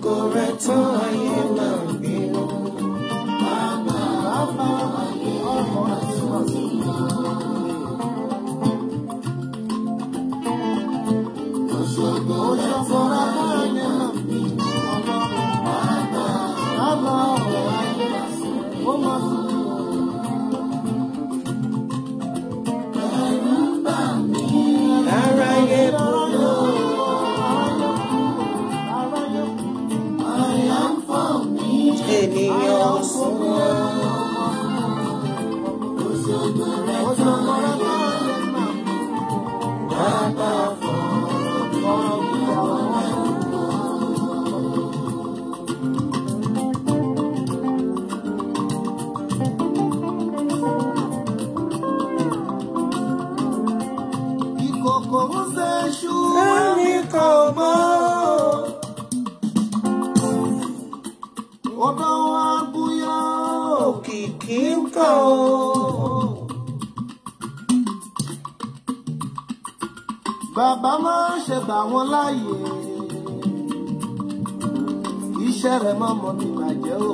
ṣògo rẹ̀ tán ayé máa ń bínú. Bàbá ayé ọmọ ẹ̀sùn sí i. Òṣogbo rẹ̀ tán ayé máa ń bínú. Bàbá ọ̀rọ̀ ayé ó máa ń bínú. Ẹ̀rù ń bà mí. Aráyé burú. Ènìyàn súnmọ́. Òṣogbo rẹ̀ tán ayé máa ń bínú. Bàbá ọ̀rọ̀ ìkòkò ń ṣe ṣú Ẹnìkan mọ́. ọ̀dọ̀ wa búyọ́ Òkìkí ń kọ́. bàbá máa ń ṣe gbà wọ́n láàyè iṣẹ́ rẹ̀ mọ́ mọ́ mi bàjẹ́ o.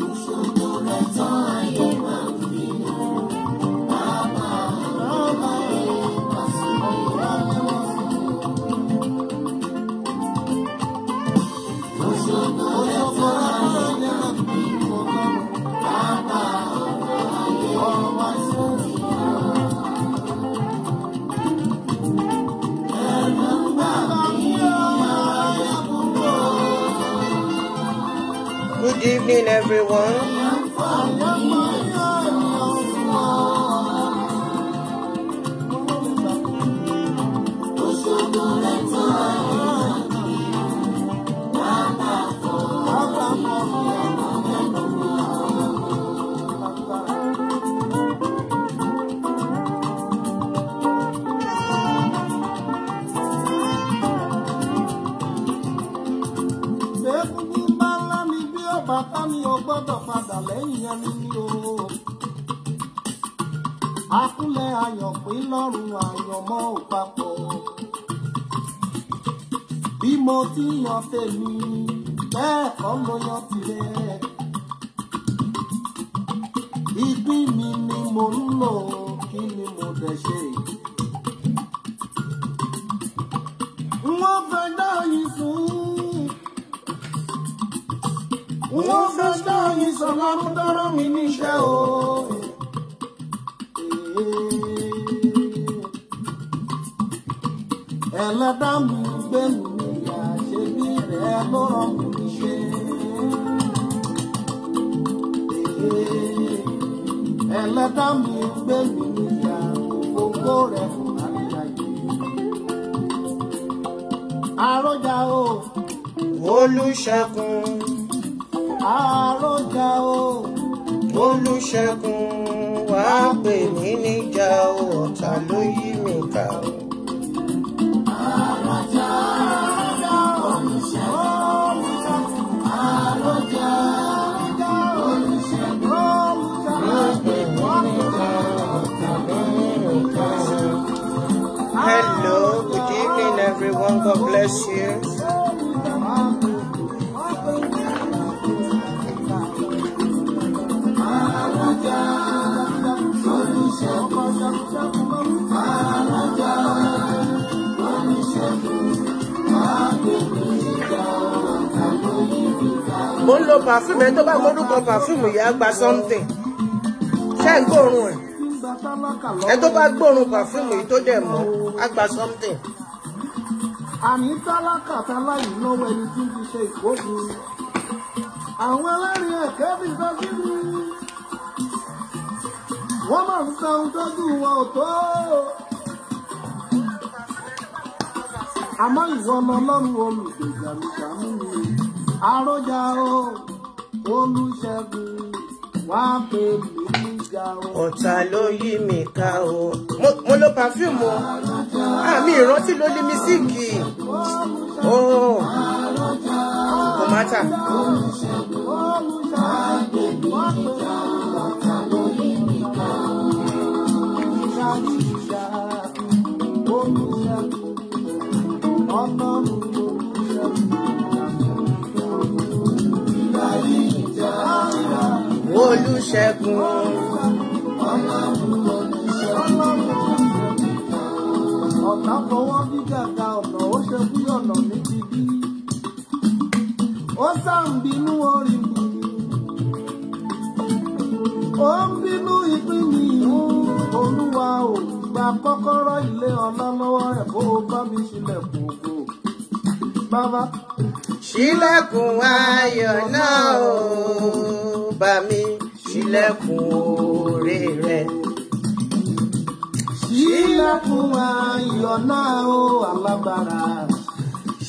Òṣogbo rẹ̀ tán ayé máa ń bínú. Bàbá ayé máa sùn Òṣogbo rẹ̀ tán ayé máa ń bínú. Bàbá ayé máa sùn. Good evening, everyone. Bàbá mi ò gbọ́dọ̀ padà lẹ́yìn ẹni mi o. Akúnlẹ̀ ayọ̀ pín lọ́rùn àyànmọ́ ò papọ̀. Bí mo ti yan tèmi, bẹ́ẹ̀ kọ́ ló yan tirẹ̀. Ìpín mi ni mo ń lò, kí ni mo dẹ̀ ṣe? Wọ́n fẹ́ dá yín fún. Wọ́n fẹ́ dá yín sọ lọ́rùn dọ́rọ̀ mi níṣẹ́ o. Ẹlẹ́dá mi gbé mi níyà, ṣe bí rẹ̀ ló rán mi níṣẹ́. Ẹlẹ́dá mi gbé mi níyà, gbogbo rẹ̀ fún àríyáyé. Àròjà o. Olùṣègùn. Àròjà o. Olùṣègùn wàá pè mí níjà o, ọ̀tá ló yí mi ká o. Àròjà, Olùṣègùn, àròjà, Olùṣègùn, Wàá pè mí níjà o, ọ̀tá ló yí mi ká o. Hello, good evening, everyone. God bless you. Mo ń lo perfume, ẹni tó bá gbórúkọ perfume yìí á gba something. Ṣé ń gbóòórùn ẹ̀? Ẹni tó bá gbóòórùn perfume yìí tó dẹ̀ mọ́ á gba something. Àní tálákà táláyì lọ́wọ́ ẹni tí ń fi ṣe ìkógun. Àwọn ẹlẹ́rìí ẹ̀kẹ́ fi fẹ́ sí mi. Wọ́n máa ń sa ohun tọ́jú wọn ò tó. Àmọ́ ìwọ lọ́lọ́run olùgbèjà mi ṣàánú mi. Àròjà o, Olùṣègùn, wá pè mí níjà o. Ọ̀tá ló yí mi ká o. Mo lo perfume o. Àmì ìrántí ló lé mi síìkì. Oh, kò má tà. olùṣẹ́gun. Ọ̀tá fọwọ́ bí gàgà ọ̀nà ó ṣe bí ọ̀nà níbi bí. Ó sàn bínú orí mi. Ó ń bínú ìpín mi. Olúwa ò gba kọ́kọ́rọ́ ilé ọlá lọ́wọ́ rẹ̀ kó o bá mi ṣílẹ̀kùn ògo. Bàbá. Ṣílẹ̀kùn ayọ̀ náà o, bá mi ṣílẹ̀kùn oore rẹ̀. Ṣílẹ̀kùn ayọ̀ náà o, alágbára.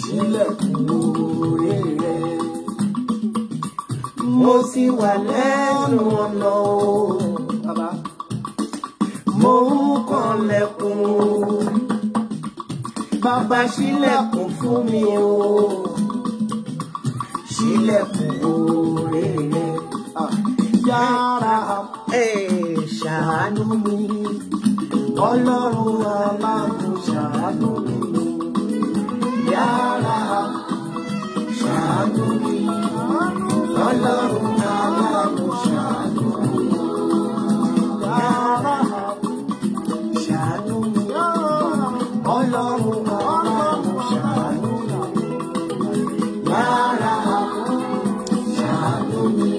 Ṣílẹ̀kùn oore rẹ̀. Mo sì wà lẹ́nu ọ̀nà o, Bàbá. mo ń kànlẹ̀kùn. Bàbá ṣílẹ̀kùn fún mi o, ṣílẹ̀kùn oore rẹ̀. Yára Ṣàánú mi, Ọlọ́run aláàánú ṣàánú mi. Yára ṣàánú mi, Ọlọ́run aláàánú ṣàánú mi. Yára ṣàánú mi, Ọlọ́run aláàánú ṣàánú mi. Yára ṣàánú mi,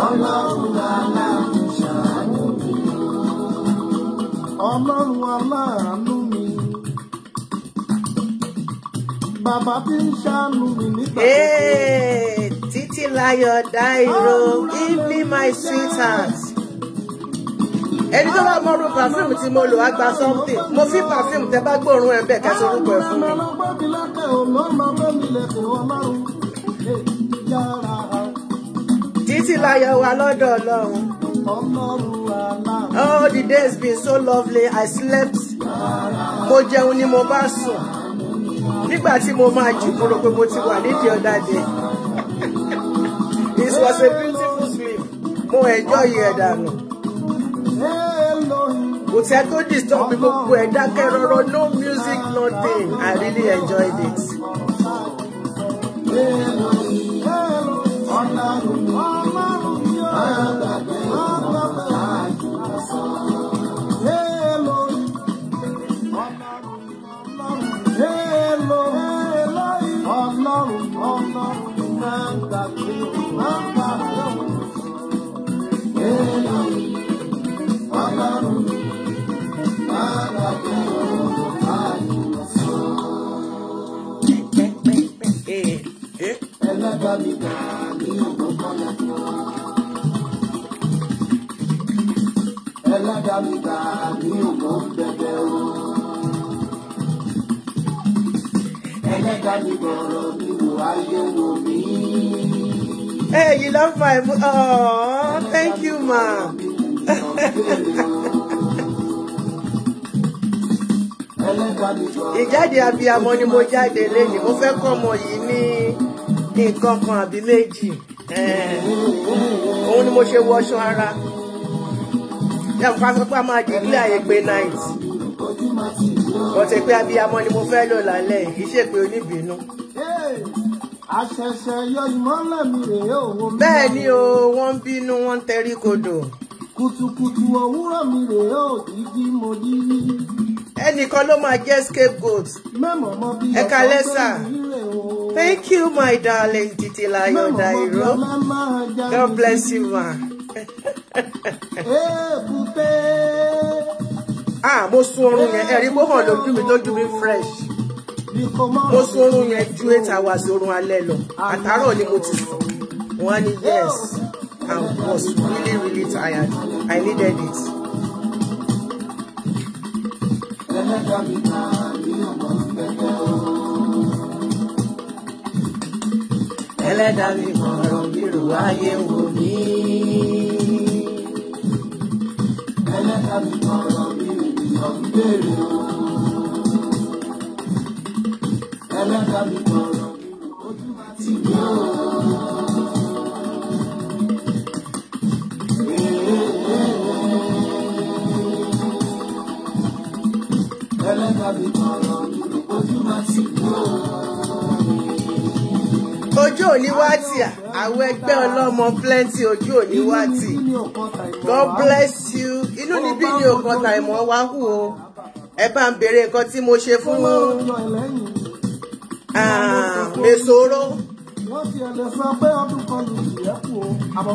Ọlọ́run aláàánú ṣàánú mi. Ọlọ́run aláàánú mi. Bàbá tí ń ṣàánú mi nígbà Hey, Títí Láyọ̀ Dáìró, give me my sweetheart. Ẹni tó bá mọ́rú perfume tí mo lò á gba something. Mo fi perfume tẹ bá gbóòórùn ẹ̀ bẹ́ẹ̀ kẹ́sì orúkọ ẹ̀ fún mi. Títí Láyọ̀ wà lọ́dọ̀ Ọlọ́run. Oh, the days been so lovely. I slept. Mo jẹun ni mo bá sùn. Nígbà tí mo máa jù mo rò pé mo ti wà nídìí ọ̀dà dé. This was a beautiful sleep. Mo enjoy ẹ̀ dànù. Kò tí ẹ tó disturb mi, gbogbo ẹ̀ dákẹ́ rọ́rọ́, no music, nothing. I really enjoyed it. Hey, you love my oh, thank you, ma. Ìjáde abiyamọ ni mo jáde lẹ́yìn. Mo fẹ́ kọ́ ọmọ yìí ní nǹkan kan àbí méjì. Òun ni mo ṣe wọṣọ ara. Yàrá kan sọ pé a máa dìgbì àyè pé night. Bọ̀tẹ̀ pé abiyamọ ni mo fẹ́ lò lálẹ́ yìí, kì í ṣe pé oníbìínú. Àṣẹ̀ṣẹ̀ yọ ìmọ́lẹ̀ mi rèé òun. Bẹ́ẹ̀ ni o, wọ́n ń bínú, wọ́n ń tẹrí kodò. Kùtùkùtù òwúrọ̀ mi rèé ò dídí mo dí rí. Ẹnìkan ló máa jẹ́ scapegoat. Mẹ́mọ̀ mọ́ bí Ẹ kalẹ́ sà. Thank you, my darling Títí Láyọ̀ Dáìró. God bless you, ma. Mo sun oorun yẹn, ẹ̀rí bó hàn lójú mi fresh. Mo sun oorun yẹn ju 8 hours oorun alẹ́ lọ. Àtàárọ̀ ni mo ti sùn. Wọ́n ní yes, I was really tired. I needed it. Ẹlẹ́dàá mi kọ̀ọ̀rọ̀ bírò ayé wò mí. Ẹlẹ́dàá mi kọ̀ọ̀rọ̀ bírò ìbéèrè o. Ẹlẹ́dàá mi kọ̀ọ̀rọ̀ bírò ojú àti mi o. Ẹlẹ́dàá mi kọ̀ọ̀rọ̀ bírò ojú àti mi o. Ojú òní wá tì, àwọn ẹgbẹ́ ọlọ́mọ plenty ojú òní wá tì. God bless you. Inú níbí ni ò kan tàìmọ̀ wá hù o. Ẹ bá ń béèrè nǹkan tí mo ṣe fún Mesoro. Wọ́n ti ẹ̀lẹ́ sọ pé ọdún kan lù sí ẹ̀kú o. Àbọ̀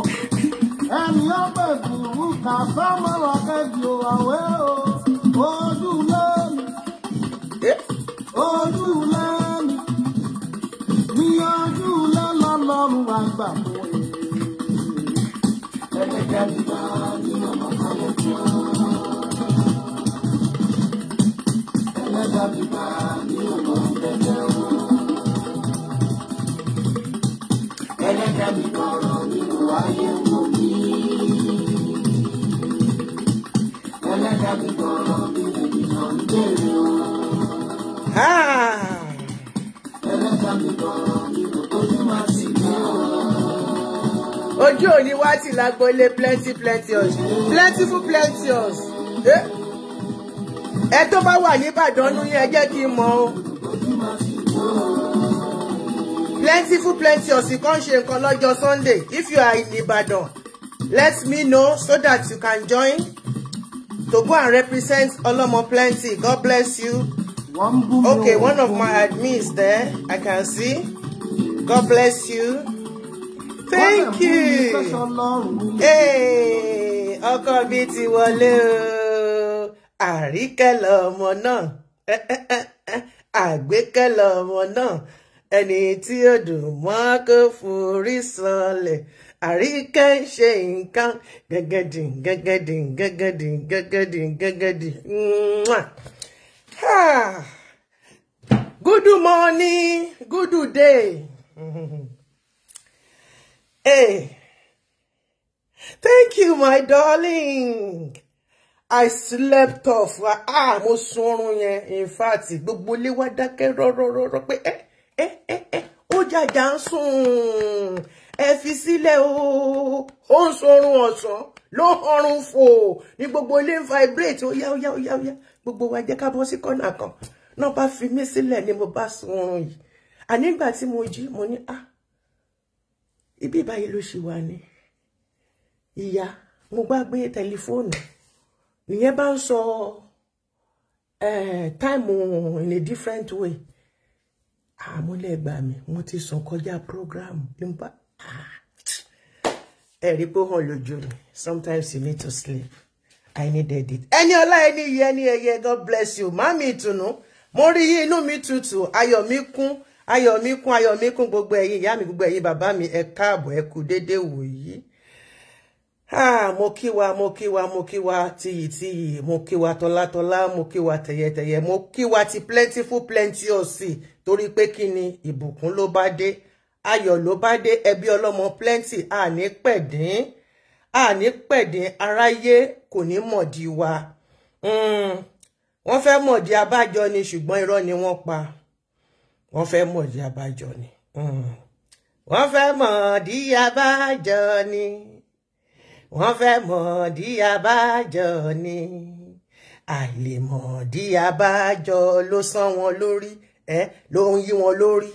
ẹni ọgbẹ́ ìfúrú kà sámọ́rọ̀ kẹ́jì o àwẹ́ o. Ojú lẹ́nu. Ojú lẹ́nu. Ní ojú lẹ́nu lọ́rùn àgbà fún ẹ. Ẹlẹ́gẹ́ mi bá ní ọmọ kọ́lé tó. Ẹlẹ́gẹ́ mi bá ní ọmọ kẹ́kẹ́ o. Ẹlẹ́gẹ́ mi kọ́rọ̀ nínú ayé wò mí. Ẹlẹ́gẹ́ mi kọ́rọ̀ nínú ìtàn bèrè o. Ẹlẹ́gẹ́ mi kọ́rọ̀ nínú ojú máa ti gbé o. Ojú òní wá ti lágbólé plenteous. Plenteous. Ẹ tó bá wà ní Ìbàdàn nú yẹn jẹ́ kí n mọ̀ o. Plenteous kan ṣe nǹkan lọ́jọ́ Sunday. If you are in Ibadan, let me know so that you can join to go and represent Olomo Plenty. God bless you. Okay, one of my admins there, I can see. God bless you. Thank you. Hey, ọkọ mi ti wọlé o. Àríkẹ́ lọmọ náà. Àgbékẹ́ lọmọ náà. Ẹni tí ó dùn mọ́ kó forí sọlẹ̀. Àríkẹ́ ń ṣe nǹkan gẹ́gẹ́dìn. Good morning, good day. Hey, thank you, my darling. I slept off. Mo sùn yẹn. In fact, gbogbo ilé wa dákẹ́ rọ́rọ́rọ́rọ́ pé ó jàjà ń sùn. Ẹ fi sílẹ̀ o. Ó ń sorun ọ̀sán. Ló ọrùn fò. Ní gbogbo ilé ń vibrate. Ó yá. Gbogbo wa jẹ́ ká bọ́ sí kọ́nà kan. Náà bá fi mí sílẹ̀ ni mo bá sùn oorun yìí. Ànígbà tí mo jí, mo ní ibi báyìí ló ṣì wà ní. Ìyá, mo bá gbé tẹlifóònù. Ìyẹn bá ń sọ time in a different way. Mo lè gbà mí, mo ti sùn kọjá program. Ẹ̀rí pé hàn lójú mi. Sometimes you need to sleep. I needed it. Ẹni ọlá ẹni yẹ ẹni ẹyẹ, God bless you. Mami ìtùnú, mo rí yín inú mi tutù, ayọ̀ mi kún gbogbo ẹ̀yin ìyá mi, gbogbo ẹ̀yin bàbá mi, ẹ káàbọ̀, ẹ kú dédé wòyí. Mo kí wa tìyì, mo kí wa tọ́látọ́lá, mo kí wa tẹ̀yẹtẹ̀yẹ, mo kí wa ti plenteous torí pé kí ni ìbùkún ló bá dé, ayọ̀ ló bá dé, ẹbí ọlọ́mọ plenty, àní pẹ̀dín, aráyé kò ní mọ̀dí wa. Wọ́n fẹ́ mọ̀dí abájọ ni ṣùgbọ́n irọ́ ni wọ́n pa. Wọ́n fẹ́ mọ̀dí abájọ ni. Wọ́n fẹ́ mọ̀dí abájọ ni. Wọ́n fẹ́ mọ̀dí abájọ ni. Àìlèmọ̀dí abájọ ló sán wọn lórí, ló ń yí wọn lórí,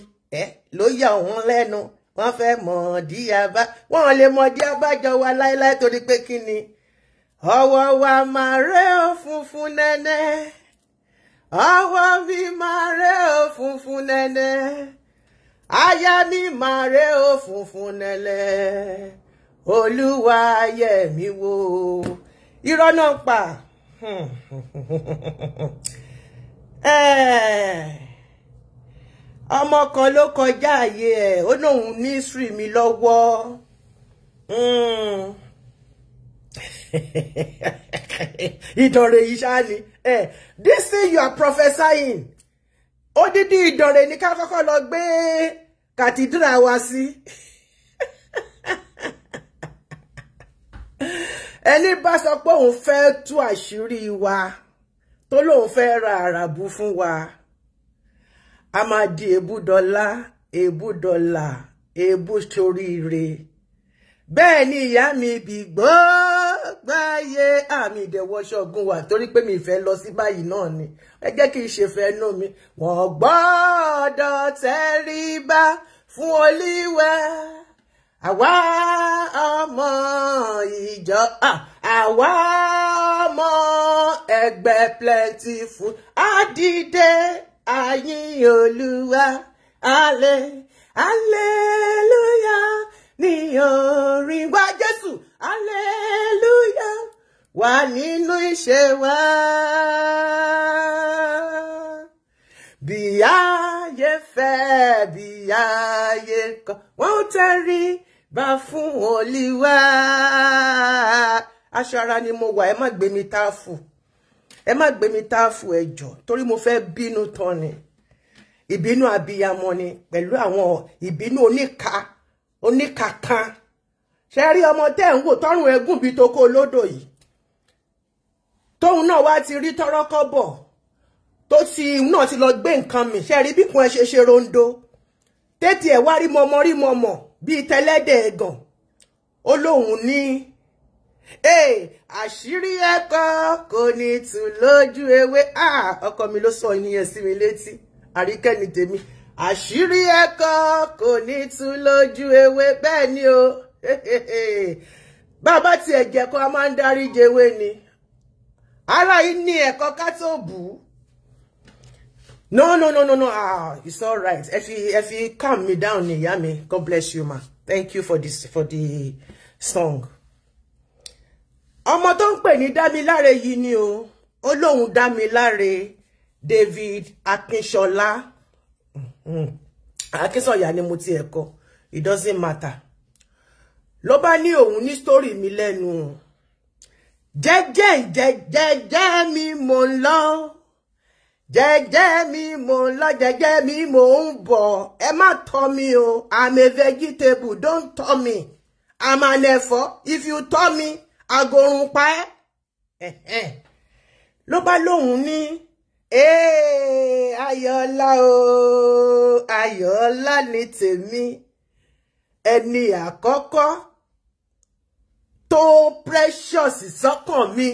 ló yà wọ́n lẹ́nu. Wọ́n fẹ́ mọ̀dí abájọ. Wọ́n lè mọ̀dí abájọ wa láíláí torí pé kí ni? Ọwọ́ wa máa rẹ́ ò funfun nẹ́nẹ́. Ọwọ́ mi máa rẹ́ ò funfun nẹ́nẹ́. Aya mi máa rẹ́ ò funfun nẹ́lẹ́. Olúwa yẹ̀ mí wò. Irọ́ náà pa. Ọmọ kan ló kọjá àyè ẹ̀, ó lóun ní history mi lọ́wọ́. Ìdọ̀rẹ̀ yìí ṣáá ni. This thing you are prophesying. Odidi ìdọ̀rẹ̀ ní ká kọ́kọ́ lọ gbé cathedral wa sí. Ẹni bá sọ pé òun fẹ́ tú àṣírí wa, tó lóun fẹ́ ra àràbù fún wa. A máa di èébú dọ́là, èébú ṣoríire. Bẹ́ẹ̀ ni ìyá mi bí gbọ́gbáyé àmì ìdẹ̀wọ́ṣọ́gun wà torí pé mi fẹ́ lọ sí báyìí náà ni. Ẹ jẹ́ kí n ṣe fẹ́ nú mi. Wọ́n gbọ́dọ̀ tẹríba fún Olúwa. àwa ọmọ ìjọ àwa ọmọ ẹgbẹ́ Plentiful àdìde àyìn Olúwa hallelujah ní orin wa Jésù hallelujah wà nínú iṣẹ́ wa. Bí ayé fẹ́ bí ayé kọ̀ wọ́n tẹrí bá fún Olúwa. Aṣọ ara ni mo wà, ẹ má gbé mi táfù. Ẹ má gbé mi táfù ẹ jọ̀ọ́ torí mo fẹ́ bínú tán ni. Ìbínú abiyamọ ni pẹ̀lú àwọn ìbínú oníka kan. Ṣé rí ọmọ tẹ́ ń wò tọ́rùn ẹ̀gún bí tó kó lódò yìí. Tóun náà wá ti rí tọ́rọ́kọ́ bọ̀. Tó ti náà ti lọ gbé nǹkan mi ṣe rí bí kun ẹ ṣe rondo tètè ẹ wá rí mọmọ bí tẹlẹ́dẹ̀ ẹ̀gàn ó lóhùn ní àṣírí ẹ̀kọ́ kò ní tú lójú ewé ọkọ mi ló sọ ìyẹn sí mi létí àríkẹ́ni tèmi àṣírí ẹ̀kọ́ kò ní tú lójú ewé bẹ́ẹ̀ ni o bàbá tí ẹ̀jẹ̀ kan a máa ń dárí jewé ni ara yìí ní ẹ̀kọ́ ká tó bù ú. No. It's all right. If you calm me down, Yami, God bless you, ma. Thank you for the song. Ọmọ tó ń pè ní Damilare yìí ni o. Olóhùn Damilare David AKINSOLA. AKINSOLA ni mo ti ẹ̀kọ́. It doesn't matter. Ló bá ní òun ní story mi lẹ́nu. Jẹ́jẹ́ mi mo ń lọ. Jẹ́jẹ́ mi mo ń lọ, jẹ́jẹ́ mi mo ń bọ̀. Ẹ má tọ́ mi o. I'm a vegetable. Don't tọ́ me. I'm an ẹ̀fọ́. If you tọ́ me, agorun pa ẹ́. Ló bá lóhùn ní, Ayọ̀ọ́lá o. Ayọ̀ọ́lá ni tèmi. Ẹni àkọ́kọ́ tó precious sọ́kàn mi.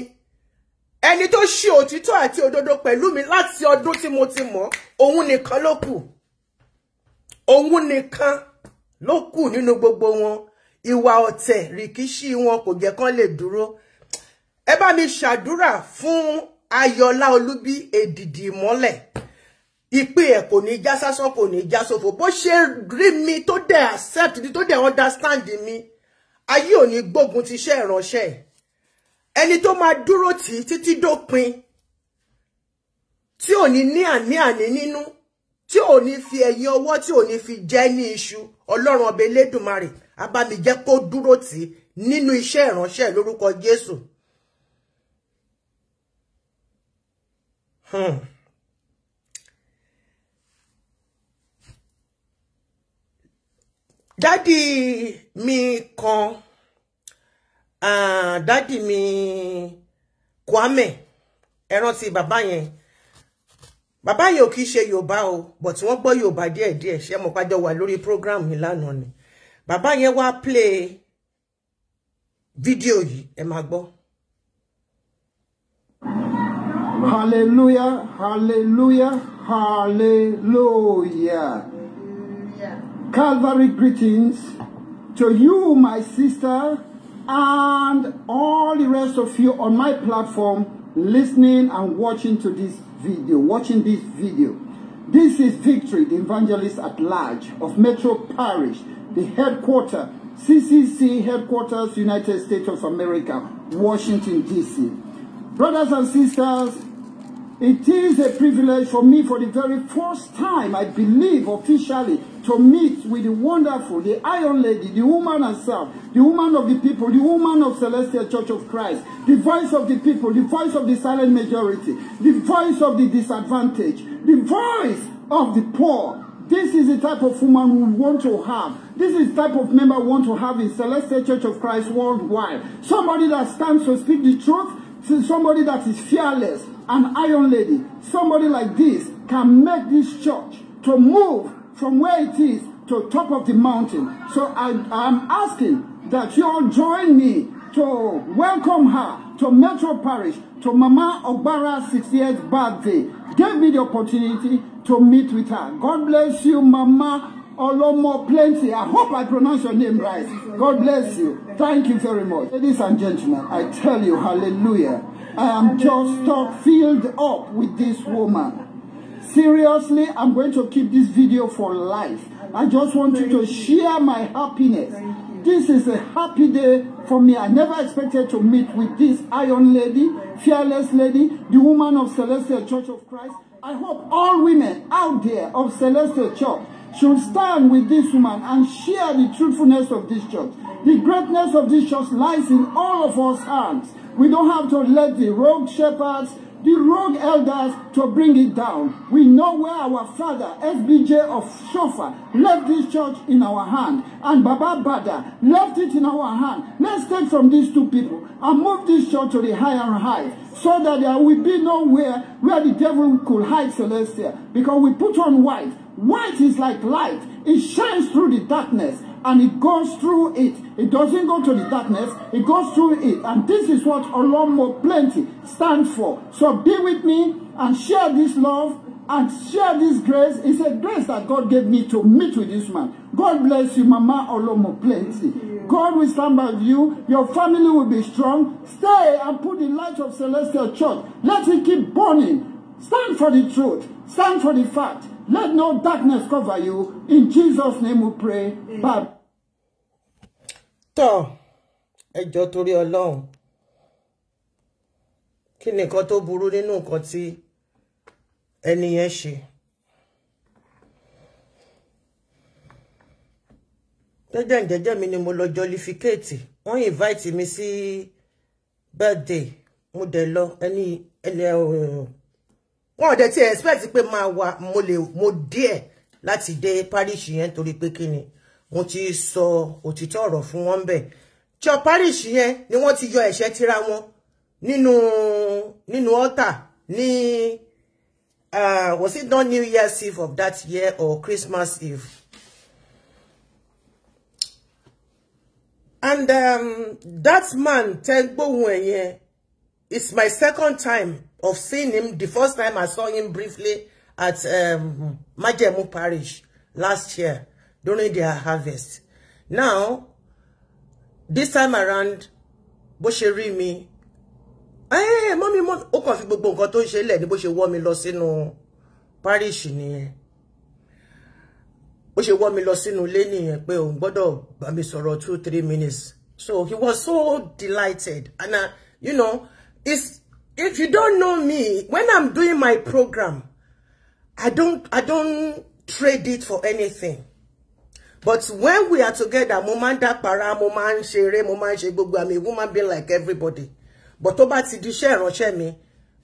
Ẹni tó ṣe òtítọ́ àti òdodo pẹ̀lú mi láti ọdún tí mo ti mọ̀, òun nìkan ló kù. Òun nìkan ló kù nínú gbogbo wọn. Ìwà ọ̀tẹ̀ rìkíṣí wọn kò jẹ́ kán lè dúró. Ẹ bá mi ṣàdúrà fún Ayọ̀ọ́lá Olúbí èdìdì ìmọ́lẹ̀. Ìpè ẹ̀ kò ní já sásán kò ní já sófo. Bó ṣe rí mi tó dẹ̀ accept mi tó dẹ̀ understand mi. Ayé ò ní gbógun ti iṣẹ́ ìránṣẹ́. Ẹni tó máa dúró tì títí dópin. Tí ò ní àní nínú. Tí ò ní fi ẹ̀yìn ọwọ́ tí ò ní fi jẹ ní iṣu. Ọlọ́run ọba Elédùmarè á bá mi jẹ́ kó dúró tì nínú iṣẹ́ ìránṣẹ́ lórúkọ Jésù. Dádì mi kan dádì mi Kwame ẹ rántí bàbá yẹn ò kìí ṣe Yorùbá o but wọ́n gbọ́ Yorùbá díẹ̀díẹ̀ ṣé mo pàjọ wà lórí program mi lánàá ni bàbá yẹn wá play fídíò yìí ẹ máa gbọ́. Hallelujah, hallelujah, hallelujah. Calvary greetings to you, my sister, and all the rest of you on my platform listening and watching this video. This is Victory, the evangelist at large of Metro Parish, the headquarters, CCC headquarters, United States of America, Washington, D.C. Brothers and sisters, it is a privilege for me for the very first time, I believe, officially, to meet with the wonderful, the Iron Lady, the woman herself, the woman of the people, the woman of Celestial Church of Christ, the voice of the people, the voice of the silent majority, the voice of the disadvantaged, the voice of the poor. This is the type of woman we want to have. This is the type of member we want to have in Celestial Church of Christ worldwide. Somebody that stands to speak the truth, somebody that is fearless, an Iron Lady. Somebody like this can make this church to move from where it is to top of the mountain. So I'm asking that you all join me to welcome her to Metro Parish, to Mama Ogbara's 60th birthday. Give me the opportunity to meet with her. God bless you, Mama Olomo Plenty. I hope I pronounce your name right. God bless you. Thank you very much. Ladies and gentlemen, I tell you, hallelujah. I am just filled up with this woman. Seriously, I'm going to keep this video for life. I just want you to share my happiness. This is a happy day for me. I never expected to meet with this iron lady, fearless lady, the woman of Celestial Church of Christ. I hope all women out there of Celestial Church should stand with this woman and share the truthfulness of this church. The greatness of this church lies in all of us hands. We don't have to let the rogue shepherds, the rogue elders to bring it down. We know where our father, SBJ of Shofa, left this church in our hand. And Baba Bada left it in our hand. Let's take from these two people and move this church to the higher height, so that there will be nowhere where the devil could hide Celestia. Because we put on white. White is like light. It shines through the darkness. And it goes through it. It doesn't go to the darkness. It goes through it. And this is what Olomo Plenty stands for. So be with me and share this love and share this grace. It's a grace that God gave me to meet with this man. God bless you, Mama Olomo Plenty. God will stand by you. Your family will be strong. Stay and put the light of Celestial Church. Let it keep burning. Stand for the truth. Stand for the fact. Let no darkness cover you. In Jesus' name we pray. Bye. Tọ́ ẹjọ́ torí Ọlọ́run kí ni nǹkan tó burú nínú nǹkan tí ẹni yẹn ṣe. Jẹ́jẹ́ mi ni mo lọ jollificate. Wọ́n invite mi sí birthday. Mo dẹ̀ lọ wọ́n dẹ̀ ti expect pé máa wà mo díẹ̀ láti dé parish yẹn torí pé kíni mo ti sọ òtítọ́ ọ̀rọ̀ fún wọn bẹ́ẹ̀. Cho parish yẹn ni wọ́n ti yọ ẹ̀ṣẹ̀ tira wọn nínú altar ní was it not New Year's Eve of that year or Christmas Eve? And that man Tengbohun yẹn, it's my second time of seeing him. The first time I saw him briefly at Majemu Parish last year during their harvest. Now, this time around, bó ṣe rí mi, mommy, ó kàn fi gbogbo nǹkan tó ń ṣe lẹ̀ ní bó ṣe wọ́ mi lọ sínú parish nìyẹn. Bó ṣe wọ́ mi lọ sínú ilé nìyẹn pé òun gbọ́dọ̀ bá mi sọ̀rọ̀ 2-3 minutes. So he was so delighted. And you know, if you don't know me, when I'm doing my program, I don't trade it for anything. But when we are together, momanda para, moman shere, moman she gbogbo, I'm a woman being like everybody. But tó bá ti di iṣẹ́ ìránṣẹ́ mi,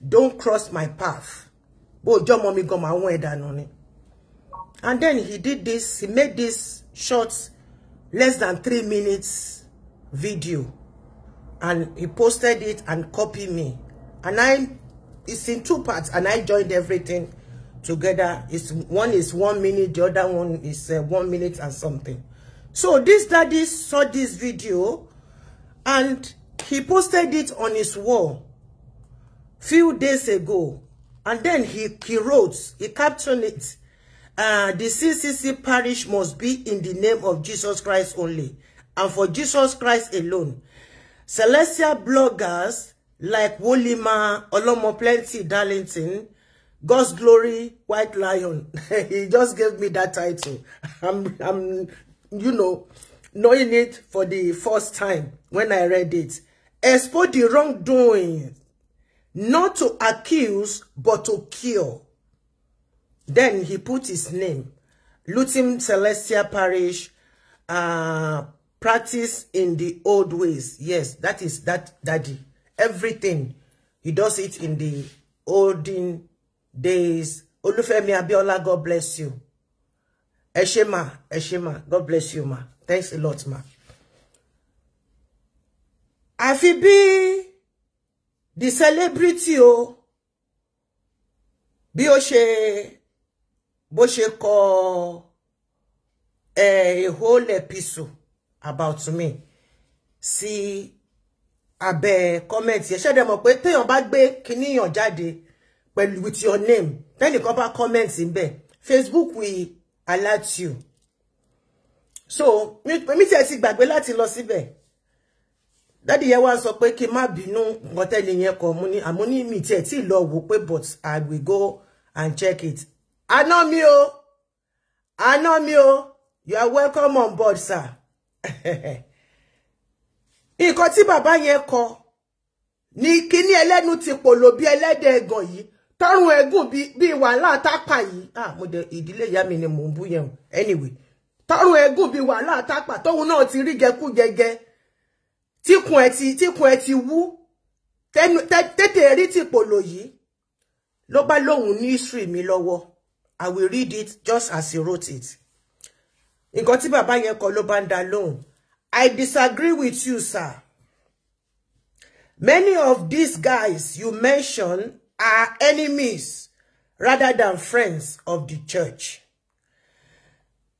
don't cross my path. Bo jo mommy go my way dànù ni. And then he did this, he made this short, less than 3 minutes video. And he posted it and copied me. And it's in 2 parts, and I joined everything together. One is 1 minute, the other one is 1 minute and something. So this daddy saw this video and he posted it on his wall few days ago. And then he wrote, he captioned it, the CCC parish must be in the name of Jesus Christ only, and for Jesus Christ alone. Celestial bloggers like Wolima, Olomo Plenty, Darlington, God's Glory, White Lion. He just gave me that title. I'm you know, knowing it for the first time when I read it. Expose the wrongdoing, not to accuse, but to kill. Then he put his name. Lutim Celestial Parish, practice in the old ways. Yes, that is that daddy. Everything. He does it in the olden days. Olufemi Abiola, God bless you. Eshema, God bless you, ma. Thanks a lot, ma. Afibi, the celebrity, bí ó ṣe kọ a whole episode about me. See, abẹ́ comment yẹn ṣé dé mọ̀ pé téèyàn bá gbé kíní yàn jáde pẹ̀lú with your name, then you come back comments in there. Facebook will alert you. So mi tí ti gbàgbé láti lọ síbẹ̀. Daddy yẹn wá sọ pé kí má bínú nǹkan tẹ́ni yẹn kọ mú ní àmọ́ ní mi tí ti lọ wò pé but I will go and check it. Àná mi o. You are welcome on board, sir. Nǹkan tí bàbá yẹn kọ ní kíní ẹlẹ́nu ti pòlò bí ẹlẹ́dẹ̀ ẹ̀gàn yìí. Tọrùn ẹ̀gùn bí wàhálà tápà yìí. Mo de ìdílé ìyá mi ni mò ń bú yẹn. Anyway, tọrùn ẹ̀gùn bí wàhálà tápà tóun náà ti rí gẹkú gẹgẹ. Tíkun ẹ ti wú. Tètè rí ti pòlò yìí. Ló bá lóhùn ní history mi lọ́wọ́. I will read it just as he wrote it. Nǹkan tí bàbá yẹn kọ ló bá ń dá lóhùn. I disagree with you, sir. Many of these guys you mentioned are enemies rather than friends of the church.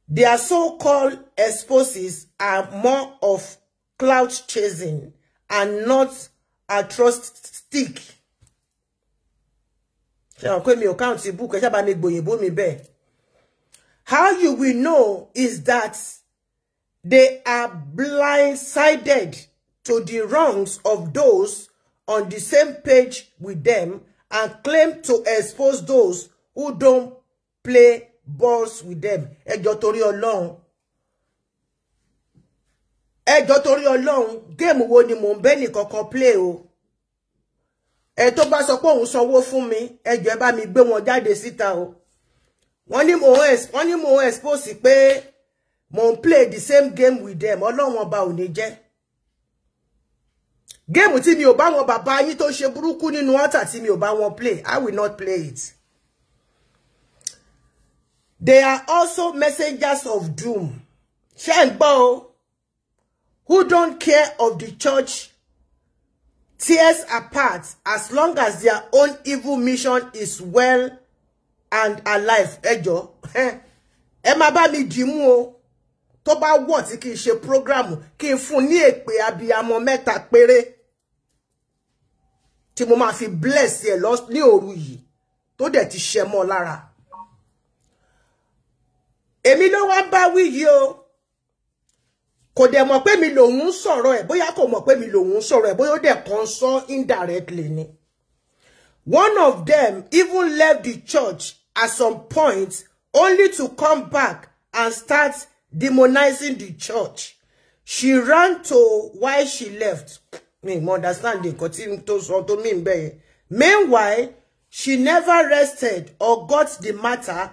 Their so-called exposes are more of clout chasing and not a trust stick. How you will know is that they are blindsided to the wrongs of those on the same page with them and claim to expose those who don't play balls with them. Ẹjọ́ torí Ọlọ́run. Game wo ni mo ń bẹ ni kankan play o. Ẹ tó bá sọ pé òun sanwó fún mi, ẹjọ́ ẹ bá mi gbé wọn jáde síta o. Wọ́n ní mo expose pé mo play the same game with them. Ọlọ́run ọba ò ní jẹ́. Game tí mi ò bá wọn bàbá yín tó ṣe burúkú nínú altar tí mi ò bá wọn play. I will not play it. They are also messengers of doom. Ṣé who don't care of the church tears apart as long as their own evil mission is well and alive. Ẹjọ́ ẹ má bá mi dìmú o. Tó bá wọ̀ tí kì í ṣe program kí n fún ní èpè abiyamọ mẹ́ta péré tí mo máa fi bless ẹ lọ ní òru yìí tó dẹ̀ ti ṣe mọ́ lára. Èmi ló wá bá wí yìí o. Kò dẹ̀ mọ̀ pé mi lòun sọ̀rọ̀ ẹ̀, bóyá kò mọ̀ pé mi lòun sọ̀rọ̀ ẹ̀, bóyá ó dẹ̀ kàn sọ indirectly ni. One of them even left the church at some point only to come back and start demonizing the church. She ran to why she left. Me understand the continue to mean be. Meanwhile, she never rested or got the matter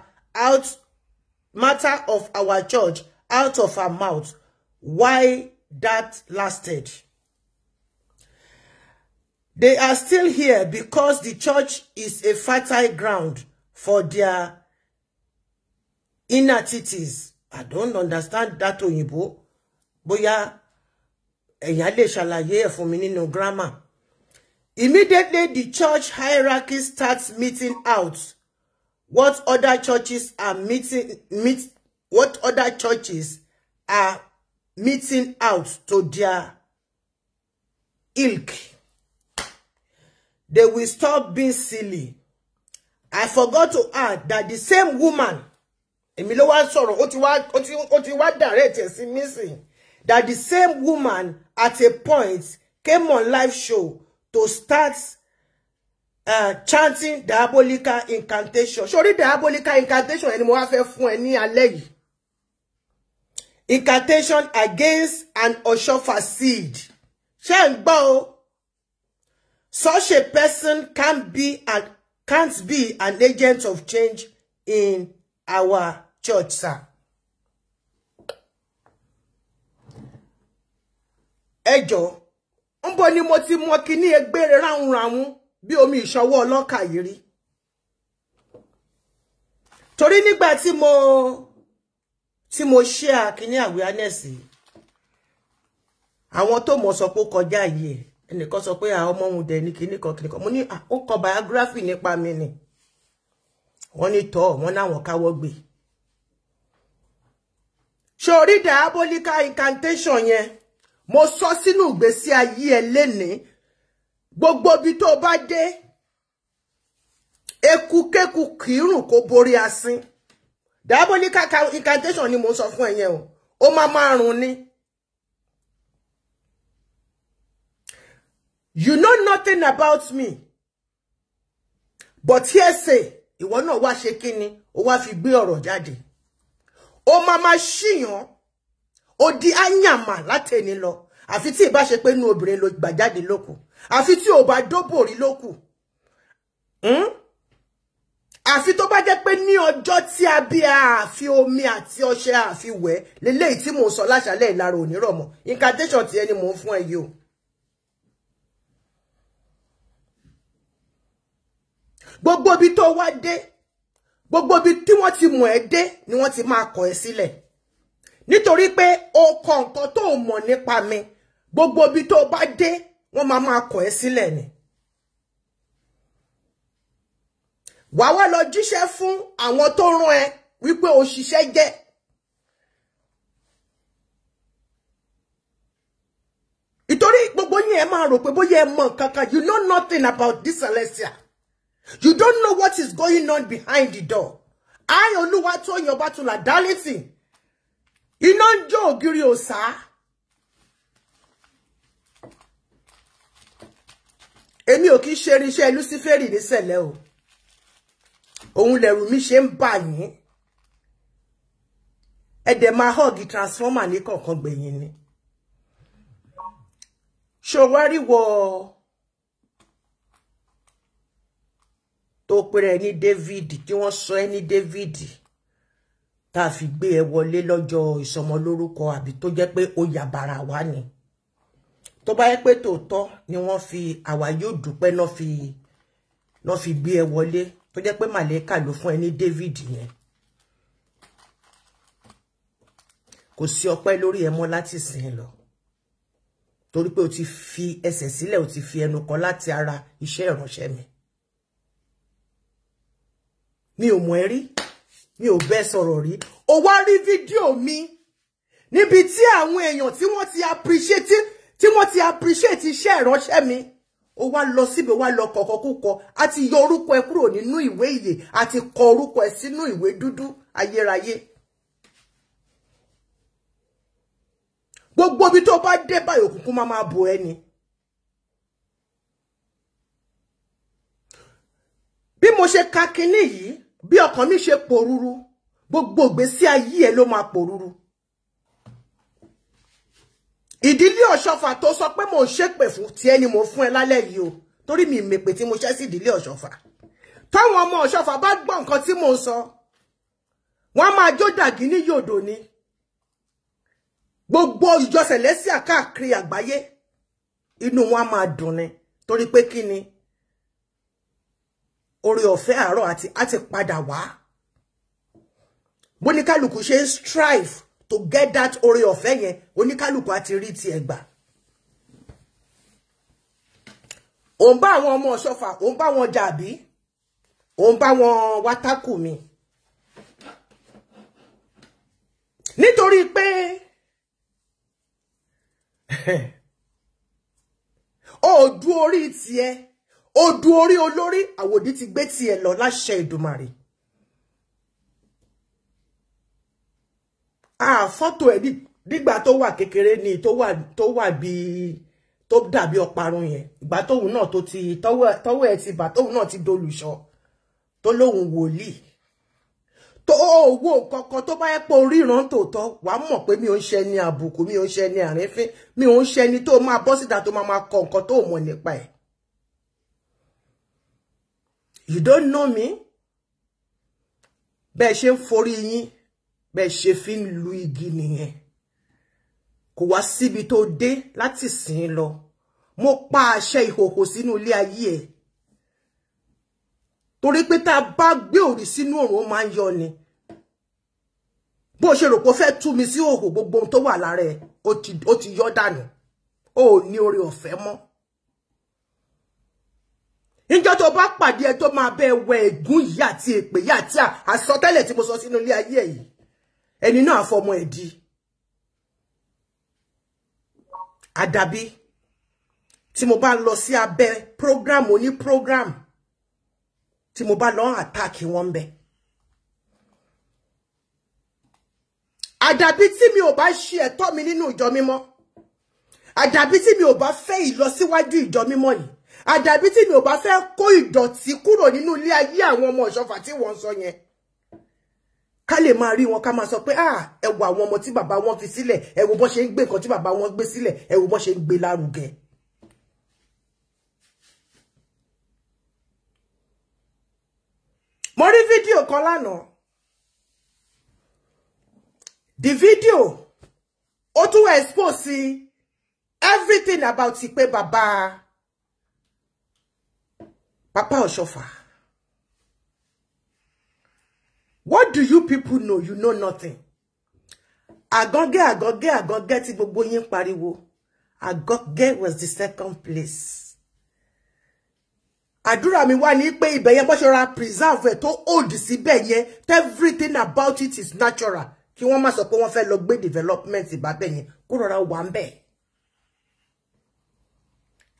of our church out of her mouth. Why that lasted? They are still here because the church is a fertile ground for their inatities. I don't understand that Oyinbo. Bóyá ẹ̀yin lè ṣàlàyé ẹ̀ fún mi nínú grammar. Immediately the church hierarchy starts meeting out what other churches are meeting out to their ilk. They will stop being silly. I forgot to add that the same woman, Emilo wa sọ̀rọ̀, ó ti wá direct sí missing, that the same woman at a point came on live show to start chanting diabolical incantation. Sorry, diabolical incantation ẹni mo wá fẹ́ fún ẹ ní alẹ́ yìí. Incantation against an Oshofa seed. Ṣé ń gbọ́ o? Such a person can't be an agent of change in our church, sir. Ẹjọ́, ńbo ni mo ti mọ kíní egbére ráhùnráhùn bí omi ìṣọwọ́ ọlọ́kà yìí rí. Torí nígbà tí mo share kíní awareness, àwọn tó mọ̀ sọ pé kọjá yìí, ẹnìkan sọ pé àwọn ọmọ òun dẹ̀ ní kíní kan. Mo ní ó kọ biography nípa mi ni. Wọ́n ní tọ́, wọ́n náwọn káwọ́ gbé. Sórí diabolical incantation yẹn, mo sọ sínú ìgbésí ayé ẹ lénìí. Gbogbo bí tó bá dé, ekukeku kìrùn kó borí asín. Diabolical incantation ni mo sọ fún ẹ yẹn o. ó máa rùn ni. You know nothing about me. But hearsay, ìwọ náà wá ṣe kíni, ó wá fi gbé ọ̀rọ̀ jáde. Ó máa ṣíyàn, ó di àyàmà látẹni lọ. Àfi tí ìbá ṣe pé inú obìnrin ló gbà jáde lókù. Àfi tí ò bá dóbòrí lókù. Àfi tó bá jẹ́ pé ní ọjọ́ tí a bí àfi omi àti ọṣẹ àfi wẹ̀ lélẹ́yìí tí mò ń sọ láṣálẹ́ ìlara onírọ̀mọ̀. Incantation tí ẹni mò ń fún ẹ yìí o. Gbogbo bí tó wá dé, gbogbo bí tí wọ́n ti mọ̀ ẹ́ dé ni wọ́n ti máa kọ̀ ẹ́ sílẹ̀. Nítorí pé o kọ nǹkan tó mọ̀ nípa mi, gbogbo bí tó bá dé wọ́n máa kọ̀ ẹ́ sílẹ̀ ni. Wà wá lọ jíṣẹ́ fún àwọn tó rán ẹ wípé o ṣiṣẹ́ jẹ́. Ìtorí gbogbo yín ẹ máa rò pé bóyá ẹ mọ̀ kankan, you know nothing about this Celestia. You don't know what is going on behind the door. I Olúwatóyìn Ọbátúnlá Darlington. Iná ń jó ògiri òsà. Èmi ò kìí ṣe irinṣẹ́ Luciferi ní sẹ̀lẹ̀ o. Òun lẹ̀rù mi ṣe ń bà yín. Ẹ dẹ̀ máa hug transformer ní kọ̀ọ̀kan gbẹ̀yìn ni. Ṣó wá rí wọ tó pèrè ní David tí wọ́n sọ ẹ́ ní David tá fi gbé ẹ wọlé lọ́jọ́ ìsọmọlórúkọ àbí tó jẹ́ pé ó yàbàrà wá ni. Tó bá yẹ pé tòótọ́ ni wọ́n fi àwa yóò dúpẹ́ náà fi gbé ẹ wọlé tó jẹ́ pé màlẹ́kà ló fún ẹ ní David yẹn. Kò sí ọpẹ́ lórí ẹ mọ́ láti sìn lọ. Torí pé o ti fi ẹsẹ̀ sílẹ̀, o ti fi ẹnu kọ láti ara iṣẹ́ ìránṣẹ́ mi. Mi ò mọ̀ ẹ́ rí, mi ò bẹ́ sọ̀rọ̀ rí. O wá rí fídíò mi níbi tí àwọn èèyàn tí wọ́n ti appreciate iṣẹ́ ìránṣẹ́ mi. O wá lọ síbẹ̀, wá lọ kọ̀kọ̀kúkọ, àti yọ orúkọ ẹ kúrò nínú ìwé ìyè, àti kọ orúkọ ẹ sínú ìwé dúdú ayérayé. Gbogbo bí tó bá dé báyìí òkùnkùn máa bò ẹ́ ni. Bí mo ṣe ka kíní yìí, bí ọkàn mi ṣe pòrúru, gbogbo ìgbésí ayé ẹ ló máa pòrúru. Ìdílé Ọ̀ṣọ́fà tó sọ pé mo ṣépè fún ti ẹni mo fún ẹ lálẹ́ yìí o, torí mi mèpè tí mo ṣẹ́ sí ìdílé Ọ̀ṣọ́fà. Táwọn ọmọ Ọ̀ṣọ́fà bá gbọ́ nǹkan tí mo ń sọ, wọ́n máa jó dàgí ní yòdò ni. Gbogbo ìjọ Celestia káàkiri àgbáyé inú wọn máa dùn ni, torí pé kí ni oore ọ̀fẹ́ àárọ̀ àti padà wá. Bóníkálùkù ṣe ń strive to get that oore ọ̀fẹ́ yẹn, oníkálùkù àti rí ti ẹgbà. Ó ń bá àwọn ọmọ Ọ̀ṣọ́fà, ó ń bá wọn jàbí, ó ń bá wọn wátákù mi. Nítorí pé ó du orí tiẹ̀, ó du orí olórí, àwòdì ti gbé tiẹ̀ lọ láṣẹ Èdùmàrè. Fọ́tò ẹ̀ nígbà tó wà kékeré ni tó wà bí tó dàbí ọparun yẹn. Ìgbà tóun náà tó ti tọ́wọ́ ẹ̀ ti bà tóun náà ti dolùṣọ́ tó lóhun wòlíì. Tó owó kankan tó bá yẹ pé oríran tòótọ́ wàá mọ̀ pé mi ò ń ṣe ní àbùkù, mi ò ń ṣe ní àrífín, mi ò ń ṣe ní tó máa bọ́ síta tó máa kọ nǹkan tó mọ̀ nípa ẹ̀. You don't know me? Bẹ́ẹ̀ ṣe ń forí yín, bẹ́ẹ̀ ṣe fi ń lu igi nìyẹn. Kò wá síbi tó dé láti sìn lọ. Mo pa àṣẹ ìhòhò sínú ilé ayé ẹ̀. Torí pé tá bá gbé òrì sínú òrùn ó máa ń yọ ni. Bó ṣe rò pé ó fẹ́ tú mi sí òhò, gbogbo ohun tó wà lára ẹ̀ ó ti yọ dànù. Ó ní oore ọ̀fẹ́ mọ́. Níjọ́ tó bá pàdé ẹ tó máa bẹ wẹ ègún yìí àti èpè yìí àti àsọtẹ́lẹ̀ tí mo sọ sínú ilé ayé yìí, ẹni náà fọmọ ẹ̀ di. Àdàbí tí mo bá lọ sí abẹ́ program oní program, tí mo bá lọ attack wọn bẹ. Àdàbí tí mi ò bá ṣe ẹ̀tọ́ mi nínú ìjọ mímọ́. Àdàbí tí mi ò bá fẹ́ ìlọsíwájú ìjọ mímọ́ yìí. Àdàbí tí mi ò bá fẹ́ kó ìdọ̀tí kúrò nínú ilé ayé àwọn ọmọ Ọ̀ṣọ́fà tí wọ́n sọ yẹn. Ká lè máa rí wọn ká máa sọ pé ẹ wo àwọn ọmọ tí bàbá wọn fi sílẹ̀, ẹ wo bó ṣe ń gbé nǹkan tí bàbá wọn gbé sílẹ̀, ẹ wo bó ṣe ń gbé lárugẹ. Mo rí fídíò kan lánàá. The video ó tún expose everything about pé bàbá Ọ̀ṣọ́fà. What do you people know? You know nothing. Àgọ́gẹ́ tí gbogbo yín pariwo. Àgọ́gẹ́ was the second place. Àdúrà mi wà ní pé ibẹ̀ yẹn bó ṣe ra preserve tó old síbẹ̀ yẹn, everything about it is natural. Kí wọ́n má sọ pé wọ́n fẹ́ lọ gbé development ìbábẹ̀ yẹn kó rọra wà ńbẹ̀.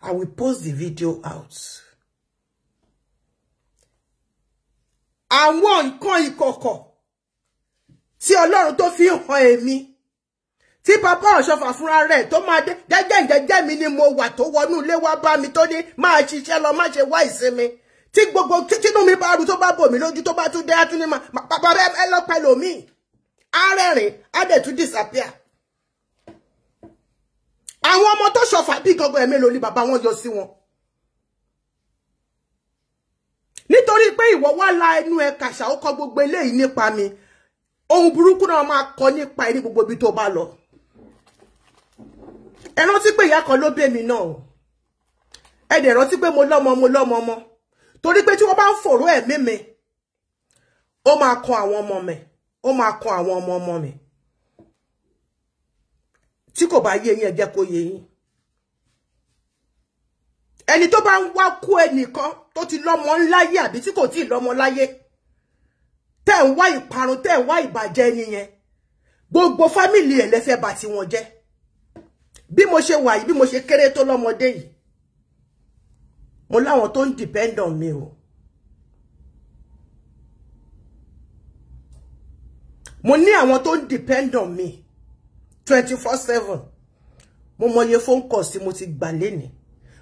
I will post the video out. Àwọn nǹkan ìkọ̀kọ̀ tí Ọlọ́run tó fi hàn èmi, tí Papa Ọ̀ṣọ́fà fúnra rẹ̀ tó máa dé jẹ́jẹ́ mi ni mo wà tó wọnú ilé wá bá mi tó ní máa ṣiṣẹ́ lọ má ṣe wá ìsinmi, tí gbogbo tínú mi bá rú tó bá bò mí lójú tó bá tún dé á tún ní bàbá ẹ lọ pẹ̀lú mi arẹ́rìn á dẹ̀ tún disappear. Àwọn ọmọ tó ṣọ̀fà bí gangan ẹ̀mí lórí bàbá wọn yọ sí wọn. Nítorí pé ìwọ wá la ẹnu ẹ kàṣà ó kọ gbogbo eléyìí nípa mi, ohun burúkú náà máa kọ nípa ẹni gbogbo ibi tó bá lọ. Ẹ rántí pé ìyá kan ló bí mi náà. Ẹ dẹ̀ rántí pé mo lọ́mọ ọmọ. Torí pé tí wọ́n bá ń fòró ẹ̀mí mi, ó máa kan àwọn ọmọ mi. Ó máa kan àwọn ọmọ mi. Tí kò bá yé yín ẹ jẹ́ kó yé yín. Ẹni tó bá ń wá kú ẹnìkan tó ti lọ́mọ láyé àbí tí kò tí lọ́mọ láyé, tẹ́ ń wá ìparun, tẹ́ ń wá ìbàjẹ́ ẹni yẹn, gbogbo fámìlì ẹ̀ lẹ́fẹ́ bà tí wọ́n jẹ́. Bí mo ṣe wà yìí, bí mo ṣe kéré tó lọ́mọdé yìí, mo láwọn tó ń depend on mi o. Mo ní àwọn tó ń depend on me 24/7. Mo mọye phone calls tí mo ti gbà lénìí.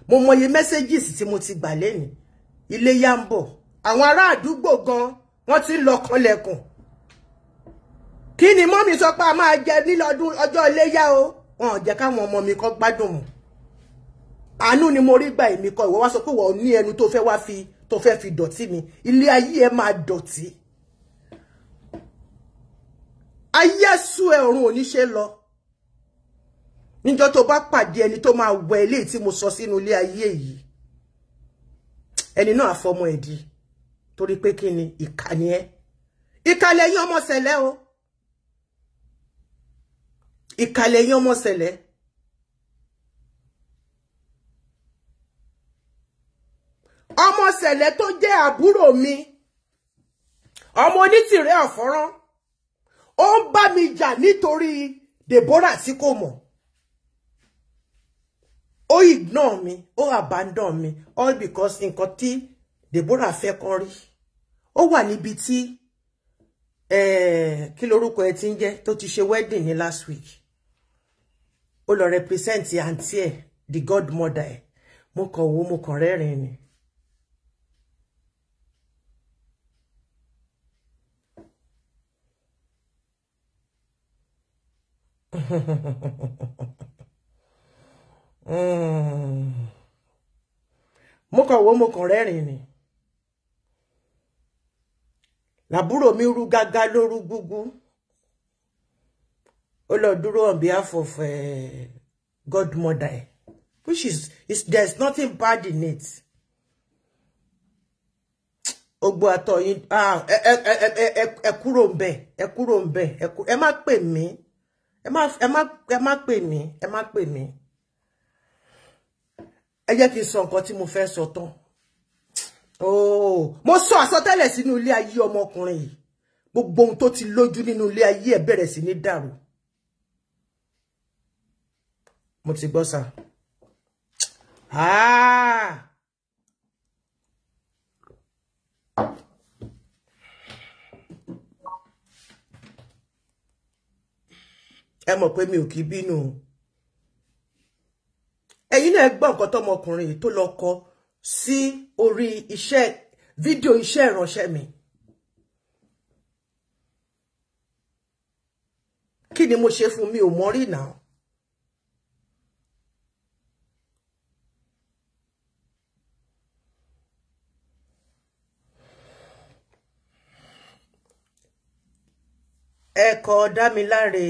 Mo mọye messages tí mo ti gbà lénìí. Ilé yá ń bọ̀. Àwọn ará àdúgbò gan wọ́n ti lọ kanlẹ̀kùn. Kí ni mọ́mì sọ pé a máa jẹ nílọ́dún ọjọ́ iléyá o? Wọ́n ò jẹ́ káwọn ọmọ mi kó gbádùn mọ́. Àánú ni mo rí gbà èmi kọ́, ìwọ wá sọ pé wọ́n ní ẹnu tó fẹ́ fi dọ̀tí mi. Ilé ayé ẹ máa dọ̀tí. Ayé sú ẹ ọ̀run ò ní ṣe lọ. Níjọ́ tó bá pàdé ẹni tó máa wẹ ilé tí mo sọ sínú ilé ayé yìí, ẹni náà àfọmọ ẹ̀dí. Torí pé kí ni ìkà ni ẹ́. Ìkà lẹ́yìn ọmọ ṣẹlẹ̀ o. Ìkà lẹ́yìn ọmọ ṣẹlẹ̀. Ọmọ ṣẹlẹ̀ tó jẹ́ àbúrò mi, ọmọ onítìrẹ ọ̀fọ́rán, ó ń bá mi jà nítorí Deborah tí kò mọ̀. Ó ignore mi, ó abandon mi, all because nǹkan tí Deborah fẹ́ kó rí. Ó wà níbi tí kí lorúkọ ẹ ti ń jẹ́ tó ti ṣe wedding ní last week. Ó lọ represent aunty ẹ̀, the godmother ẹ̀. Mo kàn wò, mo kàn rẹ́rìn ni. Mo kàn wò, mo kàn rẹ́rìn ni. Làbúrò mi rú gágá lóru gbúgbú. Ó lọ dúró on behalf of godmother, which is there's nothing bad in it. Ogbo àtọ̀ yín ẹ kúrò ńbẹ̀, ẹ kúrò ńbẹ̀, ẹ má pè mí. Ẹ má pè mí, ẹ má pè mí. Ẹ jẹ́ kí n sọ nǹkan tí mo fẹ́ sọ tán. Mo sọ àsọtẹ́lẹ̀ sínú ilé ayé ọmọkùnrin yìí. Gbogbo ohun tó ti lójú nínú ilé ayé ẹ̀ bẹ̀rẹ̀ sí ní dàrú. Mo ti gbọ́ sà. ẹ mọ̀ pé mi ò kì í bínú. Ẹ̀yin náà gbọ́ nǹkan tọmọkùnrin tó lọ kọ sí orí fídíò iṣẹ́ ìránṣẹ́ mi. Kí ni mo ṣe fún mi ò mọ̀ rí náà. Ẹ kọ Damilare,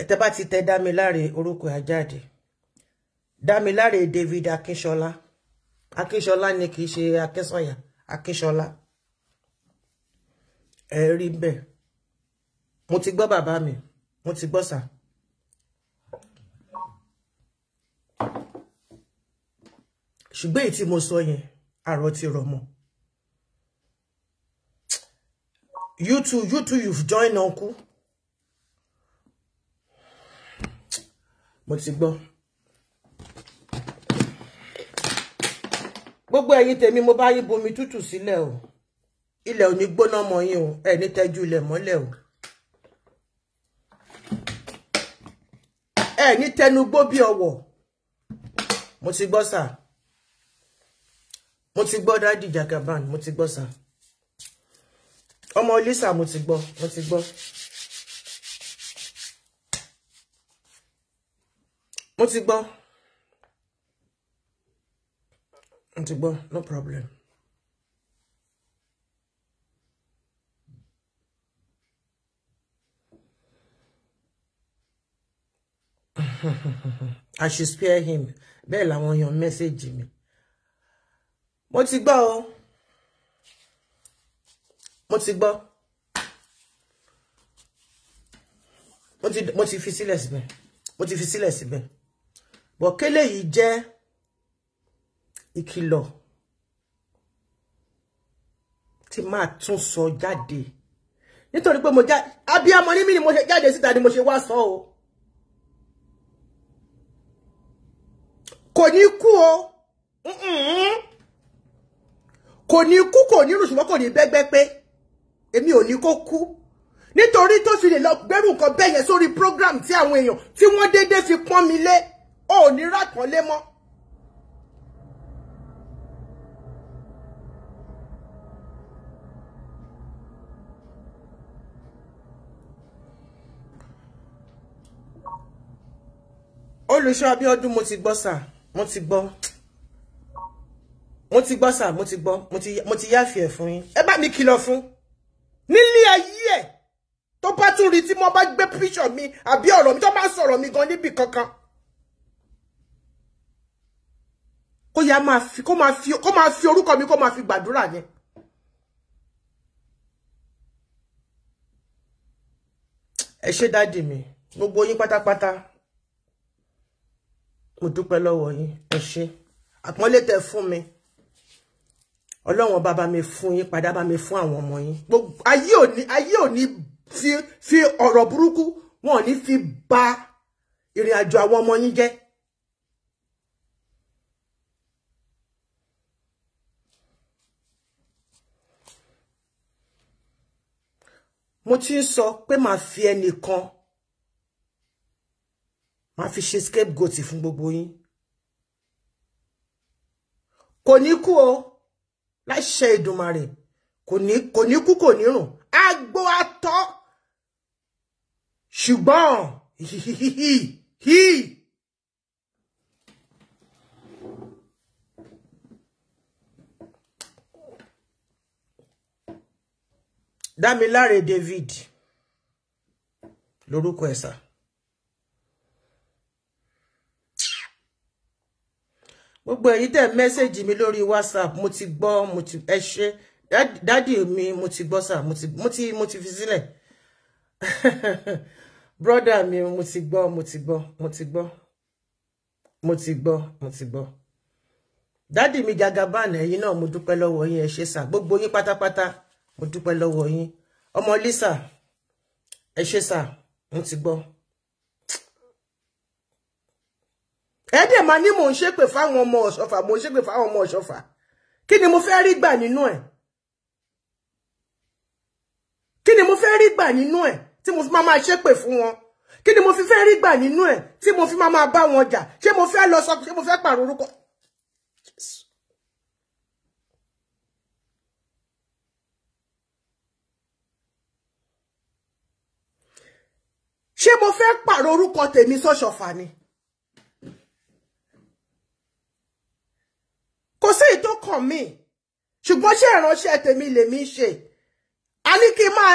tẹ́ bá ti tẹ Damilare orúkọ ẹ̀ jáde. Damilare David AKINSOLA. AKINSOLA ni kì í ṣe Akínsọ̀yà, AKINSOLA. Ẹ rí bẹ́ẹ̀. Mo ti gbọ́ bàbá mi, mo ti gbọ́ sà. Ṣùgbọ́n èyí tí mo sọ yẹn, àrò ti rọ̀ mọ́. You too, you've joined uncle. Mo ti gbọ́. Gbogbo ẹ̀yin tèmi mo bá yín bomi tútù sílẹ̀ o. Ilẹ̀ ò ní gbóná mọ́ yín o, ẹ ní tẹ́jú ilẹ̀ mọ́lẹ̀ o. Ẹ ní tẹnugbó bí ọwọ̀. Mo ti gbọ́ sà. Mo ti gbọ́ Daddy Jagaban, mo ti gbọ́ sà. Ọmọ Lisa mo ti gbọ́, mo ti gbọ́. Mo ti gbọ́. Mo ti gbọ́, no problem. I should spare him. Bẹ́ẹ̀ làwọn èèyàn message mi. Mo ti gbọ́ o. Mo ti gbọ́. Mo ti fi sílẹ̀ síbẹ̀. Mo ti fi sílẹ̀ síbẹ̀. Bọ̀ kélé yìí jẹ́ ìkìlọ̀ tí máa tún sọ jáde. Nítorí pé mo jáde, abiyamọ ní mí ni mo ṣe jáde síta ni mo ṣe wá sọ o. Kò ní kú o. Kò ní kú, kò ní rùn, ṣùgbọ́n kò ní bẹ́gbẹ́ pé. Èmi ò ní kó kú. Nítorí tó fi lè lọ gbẹ́rù nǹkan bẹ́ẹ̀ yẹn sórí program tí àwọn èèyàn tí wọ́n dédé fi pọ́n mi lé. Ò ní rákan lé mọ́. Olùṣọ́ Abíọ́dún mo ti gbọ́ sà, mo ti gbọ́. Mo ti gbọ́ sà, mo ti gbọ́. Mo ti yáfi ẹ̀ fún yín. Ẹ bá mi kìlọ̀ fún. Nílé ayé ẹ̀ tó bá tún rí tí mo bá gbé picture mi àbí ọ̀rọ̀ mi tó máa sọ̀rọ̀ mi gan níbi kankan. Kó ya máa fi orúkọ mi kó máa fi gbàdúrà ni. Ẹ ṣé dádì mi, gbogbo yín pátápátá. Mo dúpẹ́ lọ́wọ́ yín, ẹ ṣé. Àpọ́nlé tẹ́ fún mi. Ọlọ́run bá mi fún yín padà, bá mi fún àwọn ọmọ yín. Ayé ò ní fi ọ̀rọ̀ burúkú, wọn ò ní fi bà ìrìn àjò àwọn ọmọ yín jẹ́. Mo ti ń sọ pé màá fi ẹnìkan, màá fi ṣe scapegoat fún gbogbo yín. Kò ní kú o, láṣẹ Èdùmàrè. Kò ní kú, kò ní rùn. Agbo atọ́. Ṣùgbọ́n Damilare David lórúkọ ẹ̀ sà. Gbogbo èyí tẹ́ message mi lórí WhatsApp mo ti gbọ́, mo ti ẹ ṣé daddy mi, mo ti gbọ́ sà, mo ti fi sílẹ̀. Brother mi, mo ti gbọ́. Daddy mi Jagaban, ẹ̀yin náà mo dúpẹ́ lọ́wọ́ yín, ẹ ṣé sà. Gbogbo yín pátápátá mo dúpẹ́ lọ́wọ́ yín. Ọmọ Lisa, ẹ ṣé sà, mo ti gbọ́. Ẹ̀dẹ̀ máa ní mò ń ṣépè fáwọn ọmọ Ọ̀ṣọ́fà, mò ń ṣépè fáwọn ọmọ Ọ̀ṣọ́fà. Kí ni mo fẹ́ rí gbà nínú ẹ̀? Kí ni mo fẹ́ rí gbà nínú ẹ̀ tí mo máa ṣépè fún wọn? Kí ni mo fi fẹ́ rí gbà nínú ẹ̀ tí mo fi máa bá wọn jà? Ṣé mo fẹ́ lọ sọ ṣé mo fẹ́ pààrọ̀ orúkọ? Ṣé mo fẹ́ pààrọ̀ orúkọ tèmi sọ́ṣọ̀fà ni? Kò sí ìtó kàn mí. Ṣùgbọ́n ṣé ìránṣẹ́ tèmi lèmi ṣe. A ní kí n máa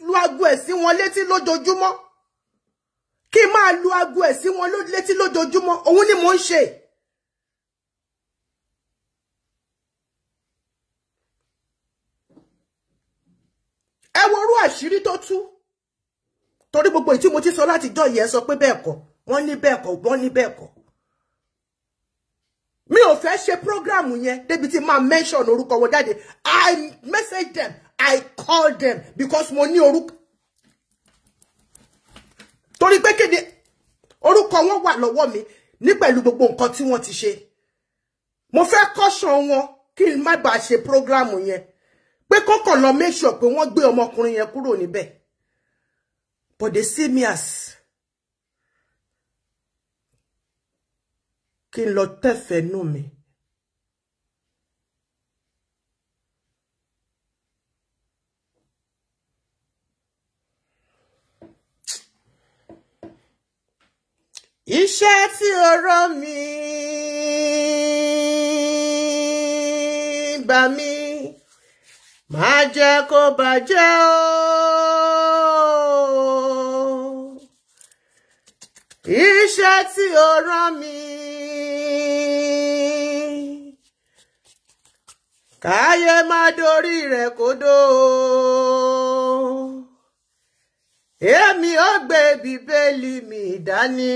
lu aago ẹ̀ sí wọn létí lójoojúmọ́. Kí n máa lu aago ẹ̀ sí wọn létí lójoojúmọ́. Òun ni mò ń ṣe. Ẹ wo orú àṣírí tó tú. Torí gbogbo ìtí mo ti sọ láti jọ́ yẹn sọ pé bẹ́ẹ̀ kọ́. Wọ́n ní bẹ́ẹ̀ kọ́, wọ́n ní bẹ́ẹ̀ kọ́. Mi ò fẹ́ ṣe program yẹn débi tí máa mention orúkọ wọn jáde. I message them, I call them because mo ní orúkọ. Torí pé kéde orúkọ wọn wà lọ́wọ́ mi ní pẹ̀lú gbogbo nǹkan tí wọ́n ti ṣe. Mo fẹ́ caution wọn kí n má bàa ṣe program yẹn. Pé kọ́kọ́ lọ make sure pé wọ́n gbé ọmọkùnrin yẹn kúrò níbẹ̀. But they see me as kí n lọ tẹ́fẹ̀ẹ́nú mi. Iṣẹ́ tí ó rán mi bá mi máa jẹ́ kó bàjẹ́ o. Iṣẹ́ tí ó rán mi káyé má dorí rẹ̀ kodò. Èmi ó gbé bíbélì mi dání.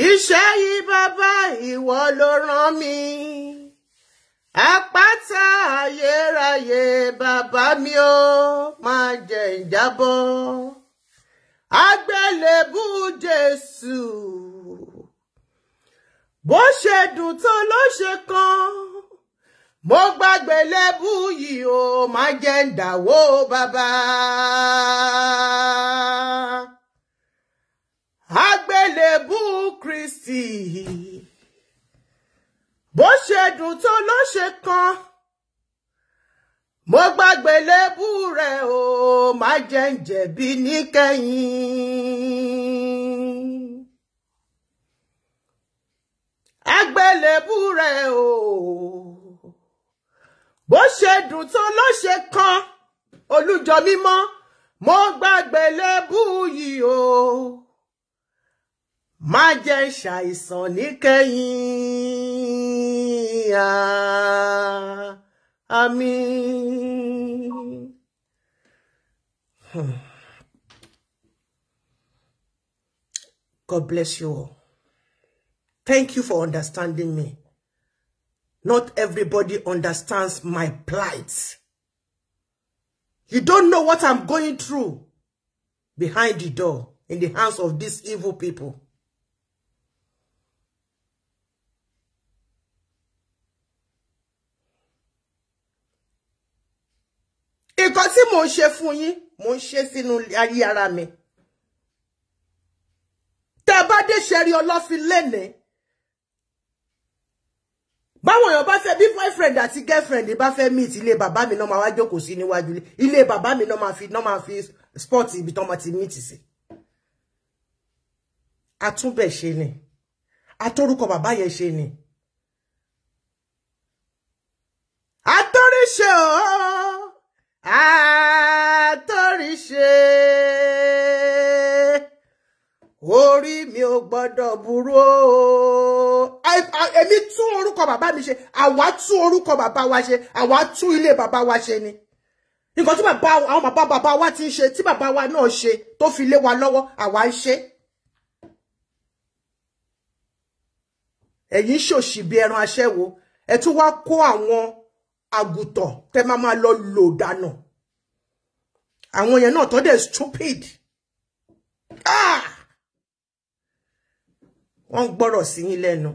Iṣẹ́ yìí bàbá ìwọ ló rán mi. Àpáta ayérayé bàbá mi ó máa jẹ́ n jábọ́. Àgbélébù Jésù. Bó ṣe dùn tó ló ṣe kan. Mo gbàgbé lébù yìí o, má jẹ́ n dáwó bàbá. Àgbélébù Kristi. Bó ṣe dùn tó ló ṣe kan. Mo gbàgbé lébù rẹ̀ o, má jẹ́ n jẹ̀bi níkẹyìn. Àgbélébù rẹ̀ o. Bó ṣe dùn tó ló ṣe kan, olùjọ mímọ́, mo gbàgbé lébù yìí o. Má jẹ́ ṣàìsàn níkẹyìn. Àmín. God bless you all. Thank you for understanding me. Not everybody understands my plight. You don't know what I'm going through behind the door in the hands of these evil people. Nǹkan tí mo ń ṣe fún yín, mo ń ṣe sínú ayé ara mi. Tẹ́ bá dé ṣẹ́rí ọlọ́fin lẹ́nìí. Báwọn èèyàn bá fẹ́ bí boyfriend àti girlfriend bá fẹ́ meet ilé bàbá mi náà máa wá jókòó sí níwájú ilé bàbá mi náà máa fi sport ibi tán máa ti meet sí. Àtúnbẹ̀ ṣe ni. Àtórúkọ bàbá yẹn ṣe ni. Àtóríṣe o. Àtóríṣe. Orí mi ò gbọ́dọ̀ burú o. Èmi tún orúkọ bàbá mi ṣe, àwa tún orúkọ bàbá wa ṣe, àwa tún ilé bàbá wa ṣe ni. Nǹkan tí àwọn bàbá wa ti ń ṣe, tí bàbá wa náà ṣe, tó fi lé wa lọ́wọ́, àwa ń ṣe. Ẹ̀yin ṣòṣì bí ẹran aṣẹ́wó, ẹ tún wá kó àwọn àgùntàn tẹ́ máa lọ lò dànù. Àwọn yẹn náà tó dẹ̀ stupid. Wọ́n gbọ́rọ̀ sí yín lẹ́nu.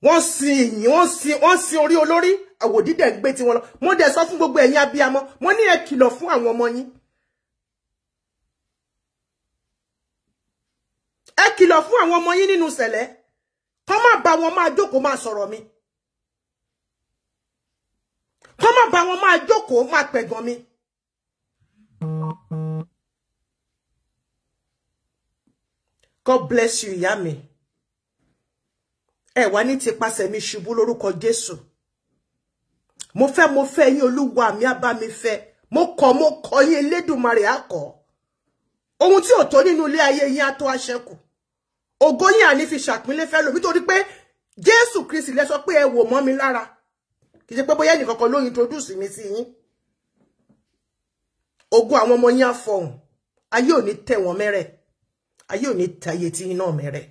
Wọ́n sin yín, wọ́n sin orí olórí, àwòdídẹ̀ gbé tí wọ́n lọ. Mo dẹ̀ sọ fún gbogbo ẹ̀yin abiyamọ, mo ní ẹ kìlọ̀ fún àwọn ọmọ yín. kìlọ̀ fún àwọn ọmọ yín nínú sẹ̀lẹ̀ kó má bá wọn máa jókòó máa sọ̀rọ̀ mi. Kó má bá wọn máa jókòó máa pẹ̀gàn mi. God bless you, ìyá mi. Ẹ wá ní ti pàṣẹ mi ṣubú lórúkọ Jésù. Mo fẹ́ yín Olúwa mi á bá mi fẹ́. Mo kọ̀ yín Elédùmarè á kọ̀. Ohun tí ò tó nínú ilé ayé yín á tó àṣẹ́kù. Ògo yín á ní fi ṣàpínlẹ̀ fẹ́ lò nítorí pé Jésù Kristi lẹ sọ pé ẹ wò mọ́ mi lára. Kì í ṣe pé bóyá ẹnì kankan ló introduce mi sí yín. Ògo àwọn ọmọ yín á fọhùn. Ayé ò ní tẹ̀ wọ́n mẹ́rẹ̀. Ayé ò ní tayé tí yín náà mẹ́rẹ̀.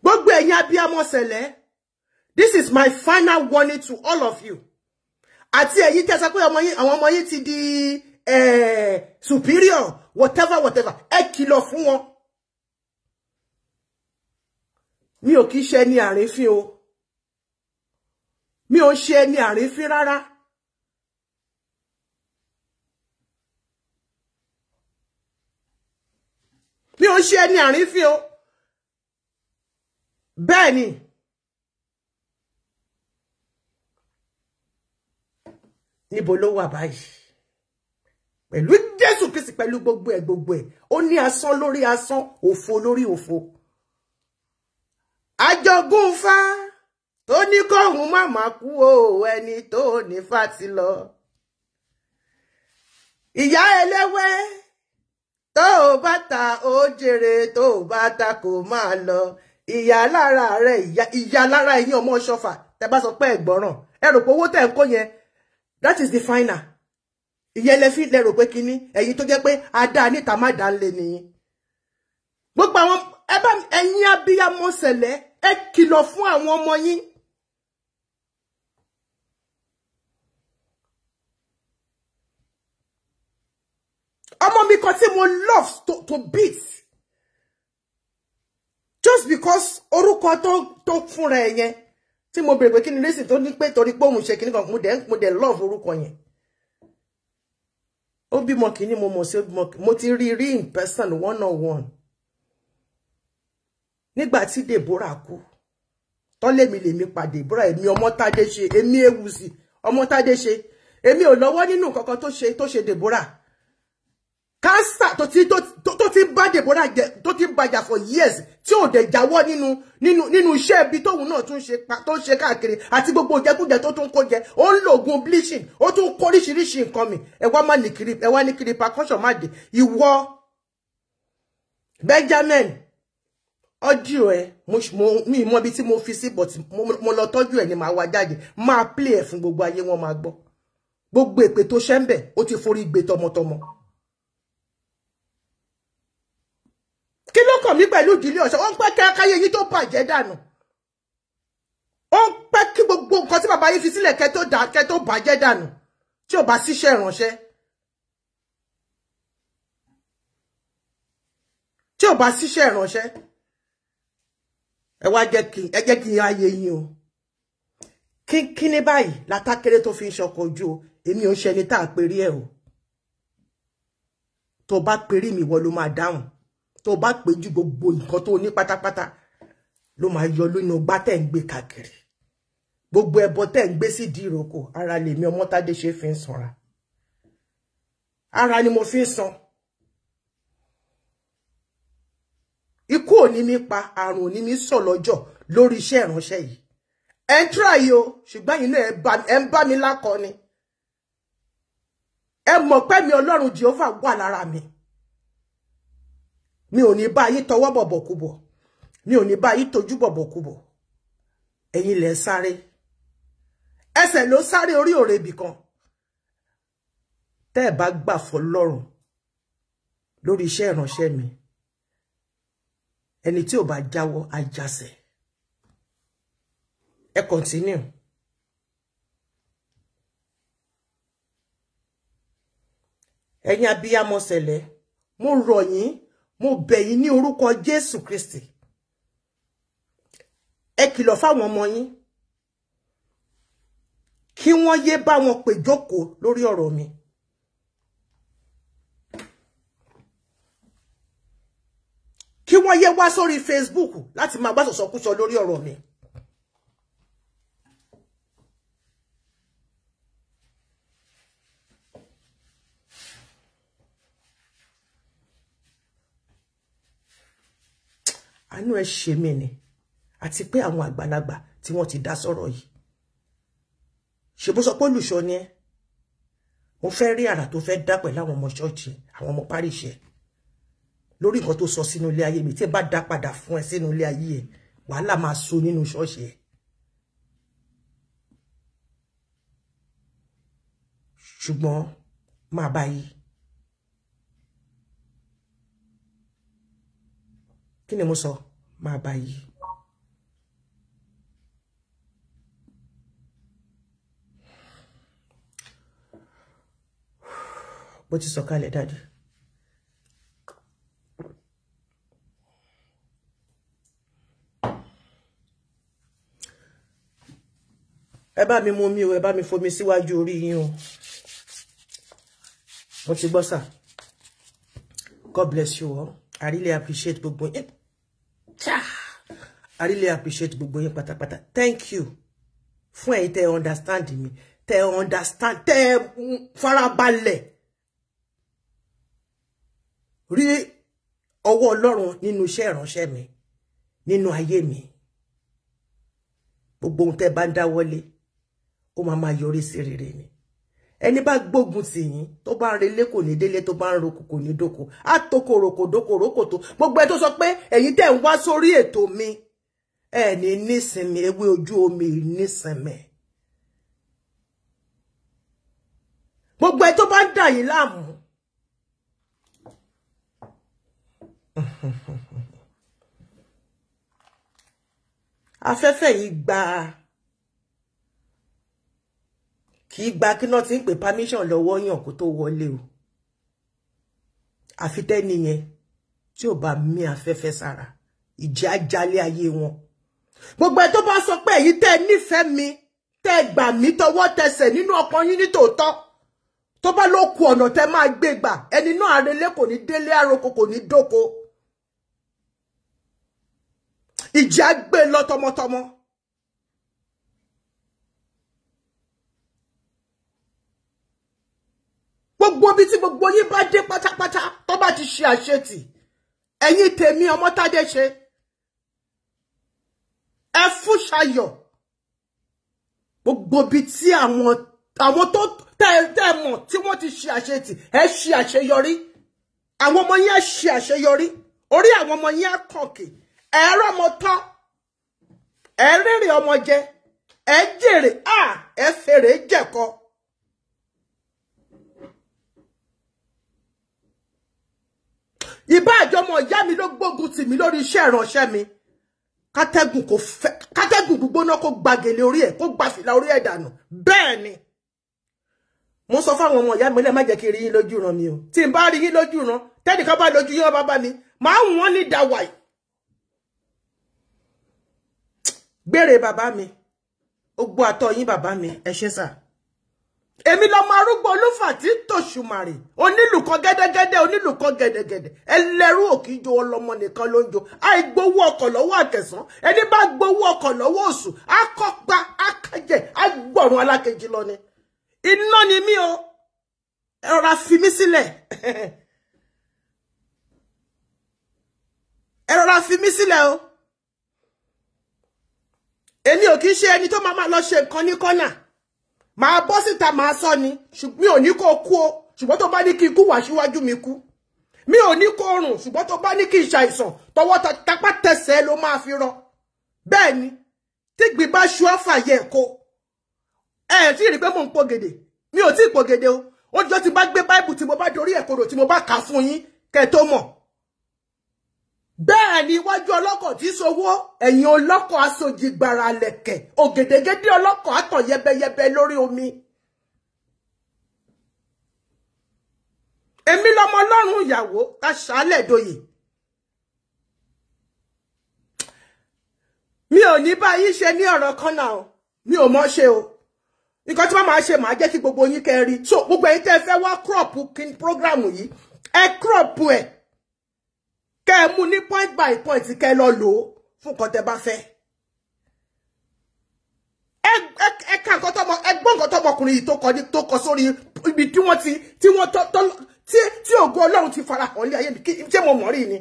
Gbogbo ẹ̀yin abiyamọ sẹ̀lẹ̀, this is my final warning to all of you. Àti ẹ̀yin tẹ́ sọ pé àwọn ọmọ yín ti di superior, whatever. Ẹ kìlọ̀ fún wọn. Mi ò kìí ṣe ní àrífín o. Mi ò ṣe ní àrífín rárá. Mi ò ṣe ní àrífín o. Bẹ́ẹ̀ni. Níbo ló wà báyìí? Pẹ̀lú Jésù Kristi pẹ̀lú gbogbo ẹ̀. Ó ní asán lórí asán, òfo lórí òfo. Àjogún fá tó ní kóhun má má kú o, ẹni tó ní fá ti lọ. Ìyá ẹlẹ́wẹ́ tó bá ta ó jèrè, tó bá ta kò máa lọ. Ìyá lára rẹ̀, ìyá lára ẹ̀yin ọmọ ṣọ́fà, tẹ́ bá sọ pé ẹ gbọ́ràn. Ẹ rò pé owó tẹ́ ń kó yẹn, that is the final. Ìyẹn lẹ fi lẹ rò pé kíní, ẹ̀yin tó jẹ́ pé adá níta má dá nlé nìyí. Gbogbo àwọn ẹ̀yin abiyamọ sẹ̀lẹ̀, ẹ kìlọ̀ fún àwọn ọmọ yín. Ọmọ mi kan tí mo love to beat. Just because orúkọ tó fúnra ẹ̀ yẹn tí mo bèrè pé kí ni lẹ́sìn tó ní pé torí pé òun ṣe kíní kan mo dẹ̀ love orúkọ yẹn. Ó bímọ kíní mo mọ̀ sí mo ti rí in person 1-on-1. Nígbà tí Deborah kú. Tọ́lé mi lèmi pa Deborah, èmi ọmọ Tádé ṣe, èmi Ewusi, ọmọ Tádé ṣe. Èmi ò lọ́wọ́ nínú kankan tó ṣe Deborah. Cancer tó ti bá Deborah jẹ, tó ti bàjà for years, tí ò dẹ̀ jáwọ́ nínú iṣẹ́ ibi tóun náà tún ṣe káàkiri àti gbogbo jẹkújẹ tó tún kó jẹ. Ó ń lo oògùn bleaching, ó tún kó oríṣiríṣi nǹkan mi. Ẹ wá ní kiri percussion má dé. Ìwọ Benjamin audio ẹ mi mọ bí tí mo fi sí, but mo lọ tọ́jú ẹ ní máa wá jáde, máa play ẹ fún gbogbo ayé wọn máa gbọ́. Gbogbo èpè tó ṣe ń bẹ̀, ó ti forí gbé tọmọtọmọ. Kí ló kàn mí pẹ̀lú ìdílé ọ̀ṣọ́? Wọ́n pẹ́ káyé yín tó bàjẹ́ dànù. Wọ́n pẹ́ kí gbogbo nǹkan tí bàbá yín fi sílẹ̀ kẹ́ tó bàjẹ́ dànù. Tí ò bá síṣẹ́ ìránṣẹ́. Tí ò bá síṣẹ́ ìránṣẹ́. Ẹ wá jẹ́ kí ayé yín o. Kí ní báyìí látàkéré tó fi ń ṣọkọ̀ ojú o. Èmi ò ń ṣe ẹni tá a perí ẹ o. Tó bá perí mi wọ́n ló máa dáhùn. Tó bá pè ju gbogbo nǹkan tó ní pátápátá ló máa yọ lónìí ọgbà tẹ́ ń gbé káàkiri. Gbogbo ẹbọ tẹ́ ń gbé sí di ìrókò, ara lèmi ọmọ Tádé ṣe fi ń sanra. Ara ni mo fi ń san. Ikú ò ní mi pa, àrùn ò ní mi sọ lọ́jọ́ lórí iṣẹ́ ìránṣẹ́ yìí. Ẹ ń try o, ṣùgbọ́n yìí náà ẹ ń bá mi lákọ ni. Ẹ mọ̀ pé mi Ọlọ́run Jehovah wà lára mi. Mi ò ní bá yín tọwọ́ bọ̀bọ̀kúbọ̀. Mi ò ní bá yín tojú bọ̀bọ̀kúbọ̀. Ẹ̀yin lẹ sáré. Ẹsẹ̀ ló sáré orí òrèbì kan. Tẹ́ ẹ bá gbà f'Ọlọ́run lórí iṣẹ́ ìránṣẹ́ mi. Ẹni tí ò bá jáwọ́ á jásẹ̀. Ẹ continue. Ẹ̀yin abiyamọ sẹ̀lẹ̀, mo rọ̀ yín, mo bẹ̀ yín ní orúkọ Jésù Kristi. Ẹ kìlọ̀ fáwọn ọmọ yín kí wọ́n yé bá wọn pè jókòó lórí ọ̀rọ̀ mi. wọ́n yé wá sórí Facebook láti máa bá sọ̀sọ̀kúsọ lórí ọ̀rọ̀ mi. Àánú ẹ ṣe mí ni àti pé àwọn àgbàlagbà tí wọ́n ti dá sọ̀rọ̀ yìí. Ṣé bó sọ pé olùṣọ́ ni ẹ́? Mo fẹ́ rí àrà tó fẹ́ dá pẹ̀lú àwọn ọmọ ṣọ́ọ̀ṣì, àwọn ọmọ parish ẹ̀. Lórí nǹkan tó sọ sínú ilé ayé mi, tí ẹ bá dá padà fún ẹ sínú ilé ayé ẹ, wàhálà máa so nínú ṣọ́ọ̀ṣì ẹ. Ṣùgbọ́n máa bá yí. Kí ni mo sọ? Máa bá yí. Bó ti sọ kalẹ̀ dájú. Ẹ bá mi mú mi o, ẹ bá mi fomi síwájú orí yín o. Mo ti gbọ́ sà. God bless you all. I really appreciate gbogbo yín. I really appreciate gbogbo yín pátápátá. Thank you. Fún ẹ̀yin tẹ́ understand mi, tẹ́ understand, tẹ́ farabalẹ̀. Rí ọwọ́ Ọlọ́run nínú iṣẹ́ ìránṣẹ́ mi, nínú ayé mi. Gbogbo ohun tẹ́ bá ń dáwọ́lé, ó máa yọrí sí rere ni. Ẹni bá gbógun tì yín, tó bá relé kò ní délé, tó bá ń roko kò ní dóko. Á toko roko dóko roko tó. Gbogbo ẹ tó sọ pé ẹ̀yin tẹ́ ń wá sórí ètò mi, ẹ ní nísinmi, ewé ojú omi nísinmi. Gbogbo ẹ tó bá ń dà yín láàmú. Afẹ́fẹ́ yìí gba kì í gba kí náà ti ń pè permission lọ́wọ́ yàn kó tó wọlé o. Àfi tẹ́ni yẹn tí ò bá mí afẹ́fẹ́ sára, ìjì ajálé ayé wọn. Gbogbo ẹ tó bá sọ pé èyí tẹ́ nífẹ̀ẹ́ mi, tẹ́ gbà mí tọwọ́ tẹsẹ̀ nínú ọkàn yín ní tòótọ́, tó bá ló kù ọ̀nà tẹ́ máa gbé gbà, ẹni náà arelé kò ní délé, aroko kò ní dóko. Ìjì á gbé lọ tọmọtọmọ. Gbogbo bí tí gbogbo yín bá dé pátápátá tó bá ti ṣe àṣetì, ẹ̀yin tèmi ọmọ Tádé ṣe, ẹ fún Ṣayọ̀. Gbogbo bí tí àwọn tó tẹ́ mọ̀ tí wọ́n ti ṣe àṣetì, ẹ ṣe àṣeyọrí. Àwọn ọmọ yín á ṣe àṣeyọrí. Orí àwọn ọmọ yín á kànkè. Ẹ̀rọ ọmọ tán, ẹ̀rẹ́rì ọmọ jẹ, ẹ jèrè, ẹ fèrè jẹ̀kọ. Ìbá àjọmọ̀ ìyá mi ló gbógun tì mí lórí iṣẹ́ ìránṣẹ́ mi. Kátẹ́gùn gbígbóná kó gbàgèlè orí ẹ̀, kó gba fìlà orí ẹ̀ dànù. Bẹ́ẹ̀ ni. Mo sọ fáwọn ọmọ ìyá mi lẹ́ má jẹ́ kí rí yín lójú ran mi o. Tí n bá rí yín lójú ran, tẹ́nìkan bá lójú yín bá bá mi, máa wọ́n ní dàwàì. Gbére bàbá mi, ó gbọ́ àtọ̀ yín bàbá mi, ẹ ṣé sà. Èmi lọmọ arúgbó olúfà tí tòṣùmàrè, onílù kan gẹ́dẹ́gẹ́dẹ́, onílù kan gẹ́dẹ́gẹ́dẹ́, ẹlẹ́rú òkìjọ ọlọ́mọ nìkan ló ń jó. Àìgbowó ọkọ̀ lọ́wọ́ àkẹsàn, ẹni bá gbowó ọkọ̀ lọ́wọ́ òṣù, akọ́pa, akájẹ, agbọ̀run alákejì lọ ni. Iná ni mí o, ẹ rọra fi mí sílẹ̀. Ẹ rọra fi mí sílẹ̀ o. Èmi ò kì í ṣe ẹni tó máa lọ ṣe nǹkan ní kọ́nà. Máa bọ́ síta máa sọ ni, mi ò ní kó kú o, ṣùgbọ́n tó bá ní kí ikú wá síwájú mi kú. Mi ò ní kó rùn, ṣùgbọ́n tó bá ní kí ìṣàìsàn, tọwọ́ tapá tẹsẹ̀ ló máa fi rọ. Bẹ́ẹ̀ ni, tí gbì bá ṣú ọ̀fà yẹ kó. Ẹ tí rí pé mò ń pògèdè, mi ò tí pògèdè o. Ó jọ ti bá gbé Báíbù tí mo bá dorí ẹ̀kọ́rò tí mo bá kà fún yín, kẹ́ tó mọ̀. Bẹ́ẹ̀ ni iwájú ọlọ́kọ̀ tí sowó, ẹ̀yìn ọlọ́kọ̀ aṣojì gbàrà lẹ̀kẹ̀, ògèdègédé ọlọ́kọ̀ àtàn yẹbẹyẹbẹ lórí omi. Èmi lọmọ Ọlọ́run ìyàwó, ká ṣàálẹ̀ dòye. Mi ò ní bá yín ṣe ní ọ̀rọ̀ kan náà o, mi ò mọ̀ ṣe o. Nǹkan tí wọ́n máa ṣe máa jẹ́ kí gbogbo yín kẹ́rí. So gbogbo ẹ̀yin tẹ́ fẹ́ wá crop program yìí, ẹ crop ẹ̀. Kẹ́ mú ní point by point kẹ́ lọ lò fún nǹkan tẹ́ bá fẹ́. Ẹ kà nǹkan tó mọ ẹgbọ́n nǹkan tó mọkùnrin yìí tó kọ sórí ibi tí wọ́n tí ògo Ọlọ́run ti fara hàn lé ayé mi ṣé mo mọ̀ rí ni.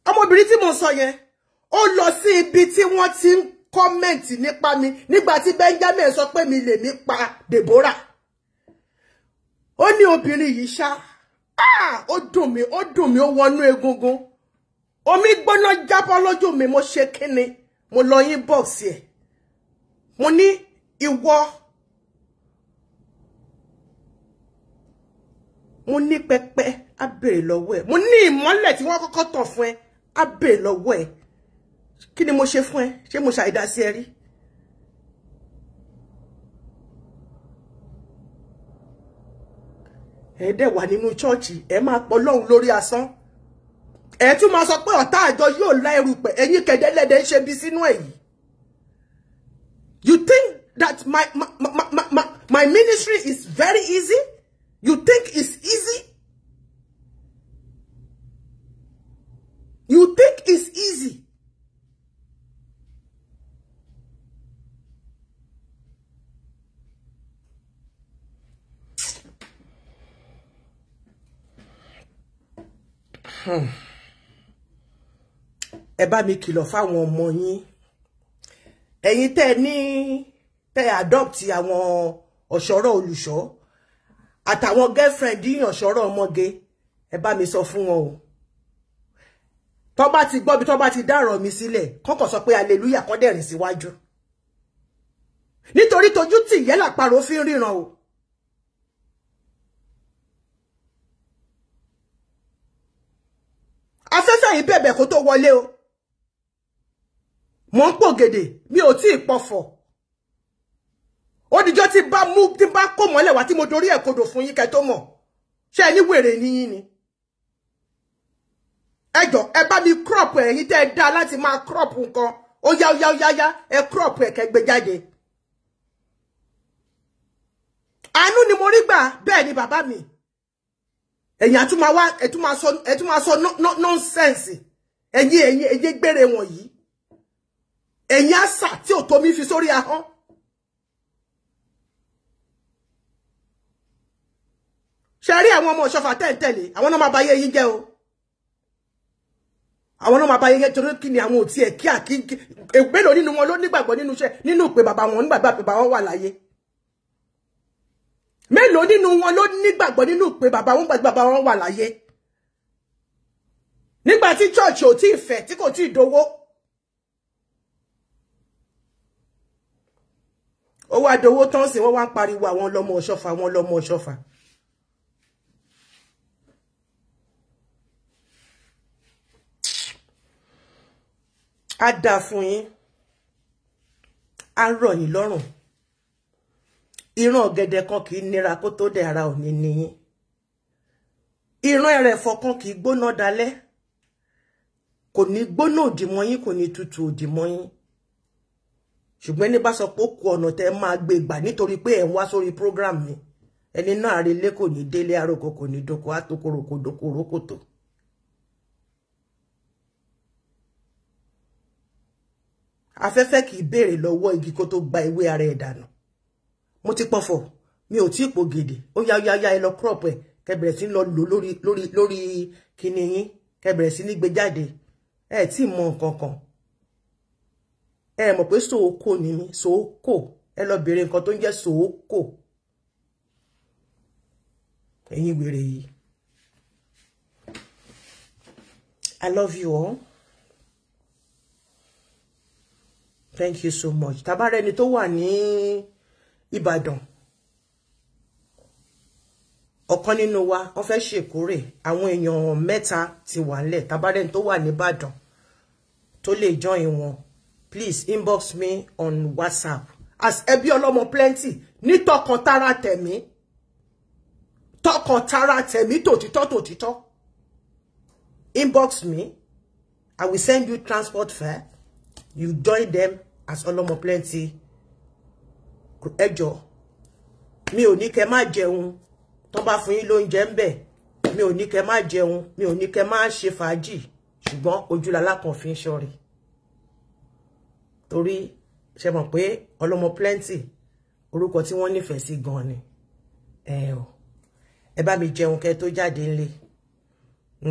Ọmọbìnrin tí mo sọ yẹn ó lọ sí ibi tí wọ́n ti ń kọ́mẹ̀ntì nípa mi nígbà tí Benjamin sọ pé mi lè mi pa Deborah. Ó ní obìnrin yìí ṣá ó dùn mí ó wọnú egungun. Omi gbóná jábọ́ lójú mi mo ṣe kíni mo lọ inbox ẹ̀. Mo ní ìwọ mo ní pẹpẹ á bèrè lọ́wọ́ ẹ̀. Mo ní ìmọ́lẹ̀ tí wọ́n kọ́kọ́ tàn fún ẹ á bèrè lọ́wọ́ ẹ̀. Kí ni mo ṣe fún ẹ? Ṣé mo ṣàìdá sí ẹ rí? Ẹ dẹ̀ wà nínú chọ́ọ̀chì ẹ máa pọ̀ lọ́hùn lórí asán. Ẹ tún máa sọ pé ọ̀tá àjọ yóò lá erùpẹ̀ ẹ̀yin kẹ̀dẹ́lẹ́dẹ́ ń ṣe bí sínú èyí. You think that my ministry is very easy? You think it's easy? You think it's easy? Ẹ bá mi kìlọ̀ fáwọn ọmọ yín. Ẹ̀yin tẹ́ adopt àwọn ọ̀ṣọ́rọ̀ olùṣọ́ àtàwọn girlfriend yín ọ̀ṣọ́rọ̀ ọmọge. Ẹ bá mi sọ fún wọn o. Tó bá ti gbọ́ bí tó bá ti dárọ̀ mi sílẹ̀, kọ́kọ́ sọ pé hallelujah kó dẹ̀rìn síwájú. Nítorí tójú tì yẹ́ làparò fi ń ríran o. Afẹ́fẹ́ yìí bẹ̀bẹ̀ kó tó wọlé o. Mo ń pògèdè, mi ò tí ì pọ̀fọ̀. Ó dijọ́ tí bá kó mọ́lẹ̀ wá tí mo dorí ẹ̀ kodò fún yín kẹ́ tó mọ̀. Ṣé ní wèrè ní yín ni? Ẹjọ́ ẹ bá mi crop ẹ̀yin tẹ́ dá láti máa crop nǹkan. Ó yá ẹ crop ẹ̀ kẹ́ gbé jáde. Àánú ni mo rí gbà bẹ́ẹ̀ ni bàbá mi. Ẹ̀yin ẹ tún máa sọ nonsense. Ẹ̀yin gbére wọ̀nyí. Ẹ̀yin àṣà tí ò tó mi fi sórí ahọ́n. Ṣé rí àwọn ọmọ Ọ̀ṣọ́fà tẹ̀lé àwọn náà máa bá yé yín jẹ́ o. Àwọn náà máa bá yé yín torí kí ni àwọn ò tiẹ̀ kí mélòó nínú wọn ló nígbàgbọ́ nínú iṣẹ́ nínú pé bàbá wọn nígbàgbọ́ pé bàbá wọn wà láyé. Mélòó nínú wọn ló nígbàgbọ́ nínú pé bàbá wọn gbàgbọ́ bàbá wọn wà láyé. Nígbà tí church ò tí ì fẹ̀ tí kò tí ì dowó. Ó wá dowó tán sí wọ́n wá ń pariwo àwọn lọ́mọ Ọ̀ṣọ́fà. Á dá fún yín. Á rọ̀ yín lọ́rùn. Ìran ọ̀gẹ̀dẹ̀ kan kì í nira kó tó dé ara òní nìyín. Ìran ẹrẹ̀fọ̀ kan kì í gbóná dalẹ̀. Kò ní gbóná òdì mọ́ yín, kò ní tutù òdì mọ́ yín. Ṣùgbọ́n ní bá sọ pé ó kù ọ̀nà tẹ́ máa gbé gbà nítorí pé ẹ̀ ń wá sórí program mi. Ẹni náà relé kò ní délé àròkò kò ní doko àtòkòròkò dòkòrókòtò. Afẹ́fẹ́ kì í béèrè lọ́wọ́ igi kó tó gba ewé ara ẹ̀ dànù. Mo ti pọ̀fọ̀, mi ò tí pò gèdè. Ó yá ẹ lọ crop ẹ̀, kẹ́ bẹ̀rẹ̀ sí lọ lò lórí kíni yín, kẹ́ bẹ̀rẹ̀ sí ní gbé jáde. Ẹ tí mọ nǹkan kan. Ẹ mọ̀ pé sòókò ni mí, sòókò. Ẹ lọ bèrè nǹkan tó ń jẹ́ sòókò. Ẹ̀yin wèrè yìí. I love you all. Thank you so much. Tabare ẹni tó wà ní Ìbàdàn. Ọ̀kan nínú wa, wọ́n fẹ́ ṣèkórè. Àwọn èèyàn mẹ́ta ti wà nílẹ̀. Tabare ẹni tó wà ní Ìbàdàn tó lè join wọn. Please inbox me on WhatsApp. As ẹbí ọlọ́mọ plenty. Ní tọkàntara tẹ̀mí. tọkàn tara tẹ̀mí tòtítọ́. Inbox me. I will send you transport fare. You join them as Olomo Plenty. Ẹjọ́. Mi ò ní kẹ́ má jẹun. Tó bá fún yín lóúnjẹ ńbẹ̀. Mi ò ní kẹ́ má jẹun. Mi ò ní kẹ́ má ṣe fàájì. Ṣùgbọ́n ojúlala kan fi ń ṣọ́rí. Torí ṣé mọ̀ pé Olomo Plenty orúkọ tí wọ́n nífẹ̀ẹ́ sí gan ni. Ẹ bá mi jẹun kẹ́ tó jáde ńlé.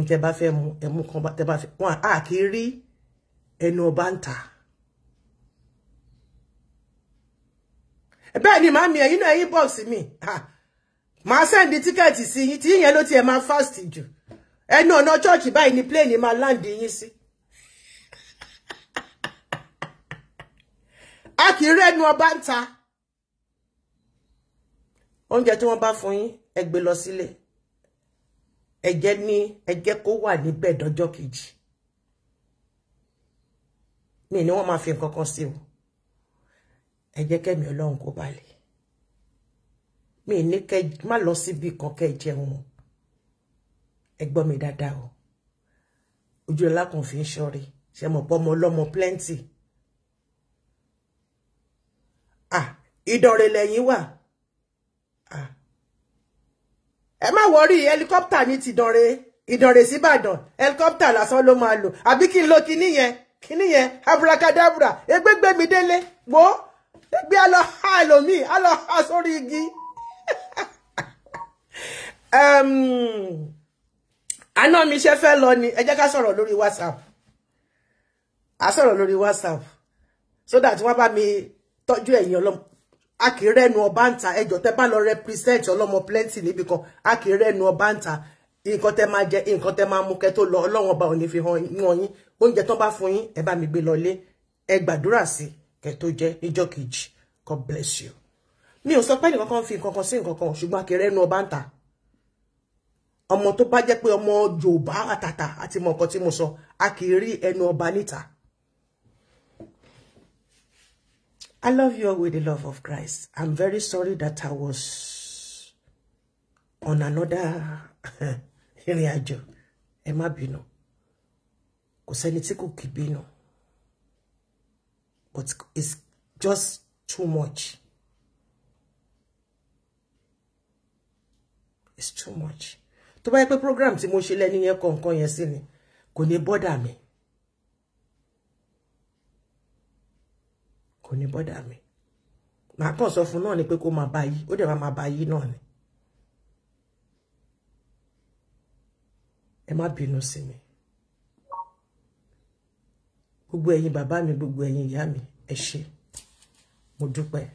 Tẹ́ bá fẹ́ mu ẹmu kan bá tẹ́ bá fẹ́ wọn a kì í rí ẹnu ọba ń tà. Bẹ́ẹ̀ ni màmí ẹ̀yin náà inbox mi. Màá send ticket sí yín tí yẹn ló tiẹ̀ máa fast jù. Ẹnu ọ̀nà church báyìí ni plane máa land yín sí. A kì í rí ẹnu ọba ń tà. Oúnjẹ tí wọ́n bá fún yín ẹ gbé lọ sílé. Ẹ jẹ́ kó wà níbẹ̀ dọjọ́ kejì. Mi ni wọ́n máa fi nǹkan kan sí o. Ẹ jẹ́ kẹ́mi Ọlọ́run kó balẹ̀. Mi ní kẹ́ má lọ síbi kan kẹ́ jẹun. Ẹ gbọ́ mi dáadáa o. Ojúlala kan fi ń ṣọ́rí. Ṣé mọ̀ pé ọmọ Olomo Plenty. Ìdọ̀rẹ̀ lẹ́yìn wà. Ẹ má worry helicopter ní ti Ìdọ̀rẹ̀ sí Ìbàdàn. Helicopter lásán ló máa lò. Àbí kí n lo kíní yẹn abracadabra. Egbegbe mi délé. Wo egbe a lọ ha ẹlòmíì, a lọ ha sórí igi. Àná mi ṣe fẹ́ lọ ni. Ẹ jẹ́ ká sọ̀rọ̀ lórí WhatsApp. A sọ̀rọ̀ lórí WhatsApp. So that wọ́n bá mi tọ́jú ẹ̀yin Ọlọ́mọ. A kì í rẹ́nu ọba ń ta. Ẹjọ́ tẹ́ bá lọ represent Olomo Plenty níbi kan. A kì í rẹ́nu ọba ń ta. Nǹkan tẹ́ máa jẹ, nǹkan tẹ́ máa mú kẹ́ tó lọ. Ọlọ́run ọba ò ní fi hàn yín. Oúnjẹ tán bá fún yín, ẹ bá mi gbé lọlé. Ẹ gbàdúrà sí kẹ́ tó jẹ níjọ́ kejì. God bless you. Mi ò sọ pé nǹkan kan fi nǹkan kan sí nǹkan kan, ṣùgbọ́n a kì í rẹ́nu ọba ń ta. Ọmọ tó bá jẹ́ pé ọmọ Yorùbá àtàtà àti mọ̀ nǹkan tí mo sọ, a kì í rí ẹnu ọba níta. I love you all with the love of Christ. I'm very sorry that I was on another ìrìnàjò. Ẹ má bínú. Kò sẹ́ni tí kò kì bínú. But it's just too much. It's too much. Tó bá yẹ pé program tí mo ṣe lẹ́ni yẹn kọ̀ọ̀kan yẹn sí ni, kò ní bọ́dà mi. Kò ní bọ́dà mi. Màá kàn sọ fún náà ni pé kó máa bá yí. Ó dẹ̀ máa bá yí náà ni. Ẹ má bínú sí mi. Gbogbo ẹ̀yin bàbá mi, gbogbo ẹ̀yin ìyá mi, ẹ ṣé. Mo dúpẹ́.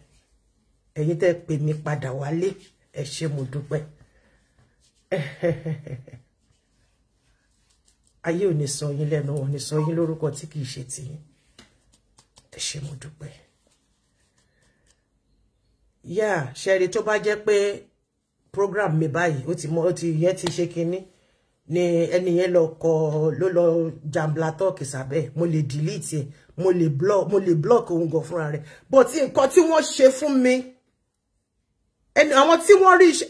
Ẹ̀yin tẹ́ pè mí padà wálé, ẹ ṣé mo dúpẹ́. Ayé ò ní sọ yín lẹ́nu, ò ní sọ yín lórúkọ tí kìí ṣe tiyín. Ẹ ṣé mo dúpẹ́. Yeah, ṣẹ́rí tó bá jẹ́ pé program mi báyìí, ó ti yẹn ti ṣe kinní ni ẹni yẹn lọ jambla talk sábẹ́, mo lè delete ẹ, mo lè block òun gan fúnra rẹ̀. But nǹkan tí wọ́n ṣe fún mi, àwọn tí wọ́n rí iṣẹ́,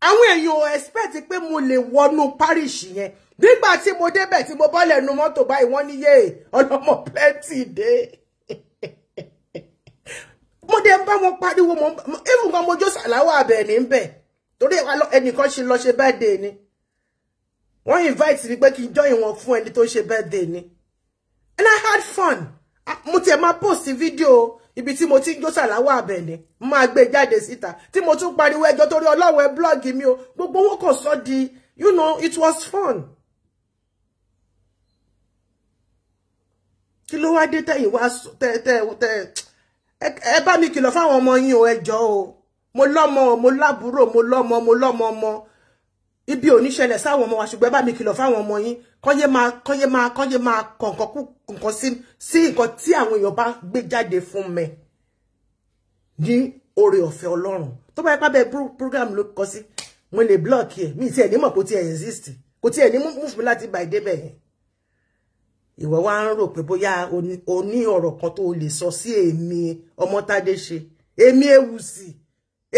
àwọn èèyàn expect pé mo lè wọnú parish yẹn. Nígbà tí mo débẹ̀ tí mo bọ́lẹ̀ nu mọ́tò báyìí, wọ́n ní yé Olomo Plenty dé. Mo dé ń bá wọn pariwo, even kan mo jó sàláwà abẹ ní bẹ̀. Torí ẹnìkan ṣe lọ ṣe birthday ni. Wọ́n invite mi pé kí n join wọn fún ẹni tó ṣe birthday ni. And I had fun. Mo tiẹ̀ máa post video ibi tí mo ti ń jó sàláwà abẹ ni. Mo máa gbé jáde síta. Tí mo tún pariwo ẹjọ́ torí Ọlọ́run ẹ blog mi o. Gbogbo wọn kò sọ di, you know, it was fun. Kí ló wá dé tẹ̀yin wá ẹ bá mi kìlọ̀ fáwọn ọmọ yín o, ẹ jọ̀ọ́ o. Mo lọ́mọ, mo lábúrò, mo lọ́mọ ọmọ. Ibi ò ní ṣẹlẹ̀ sáwọn ọmọ wa, ṣùgbọ́n ẹ bá mi kìlọ̀ fáwọn ọmọ yín. Kọ́yé máa kọ̀ǹkan sí nǹkan tí àwọn èèyàn bá gbé jáde fún mi. Ní oore ọ̀fẹ́ Ọlọ́run. Tó bá yẹ pé bẹ́ẹ̀ program ló kọ sí, mo lè block ẹ̀. Mi ti ẹ̀ ní mọ̀ kó ti ẹ̀ exist. Kò ti ẹ̀ ní move mi láti bá ìdébẹ̀ yẹn. Ìwọ wá ń rò pé bóyá o ní ọ̀rọ̀ kan tó lè sọ sí èmi Ọmọ́tádé ṣe. Èmi Ewùsì.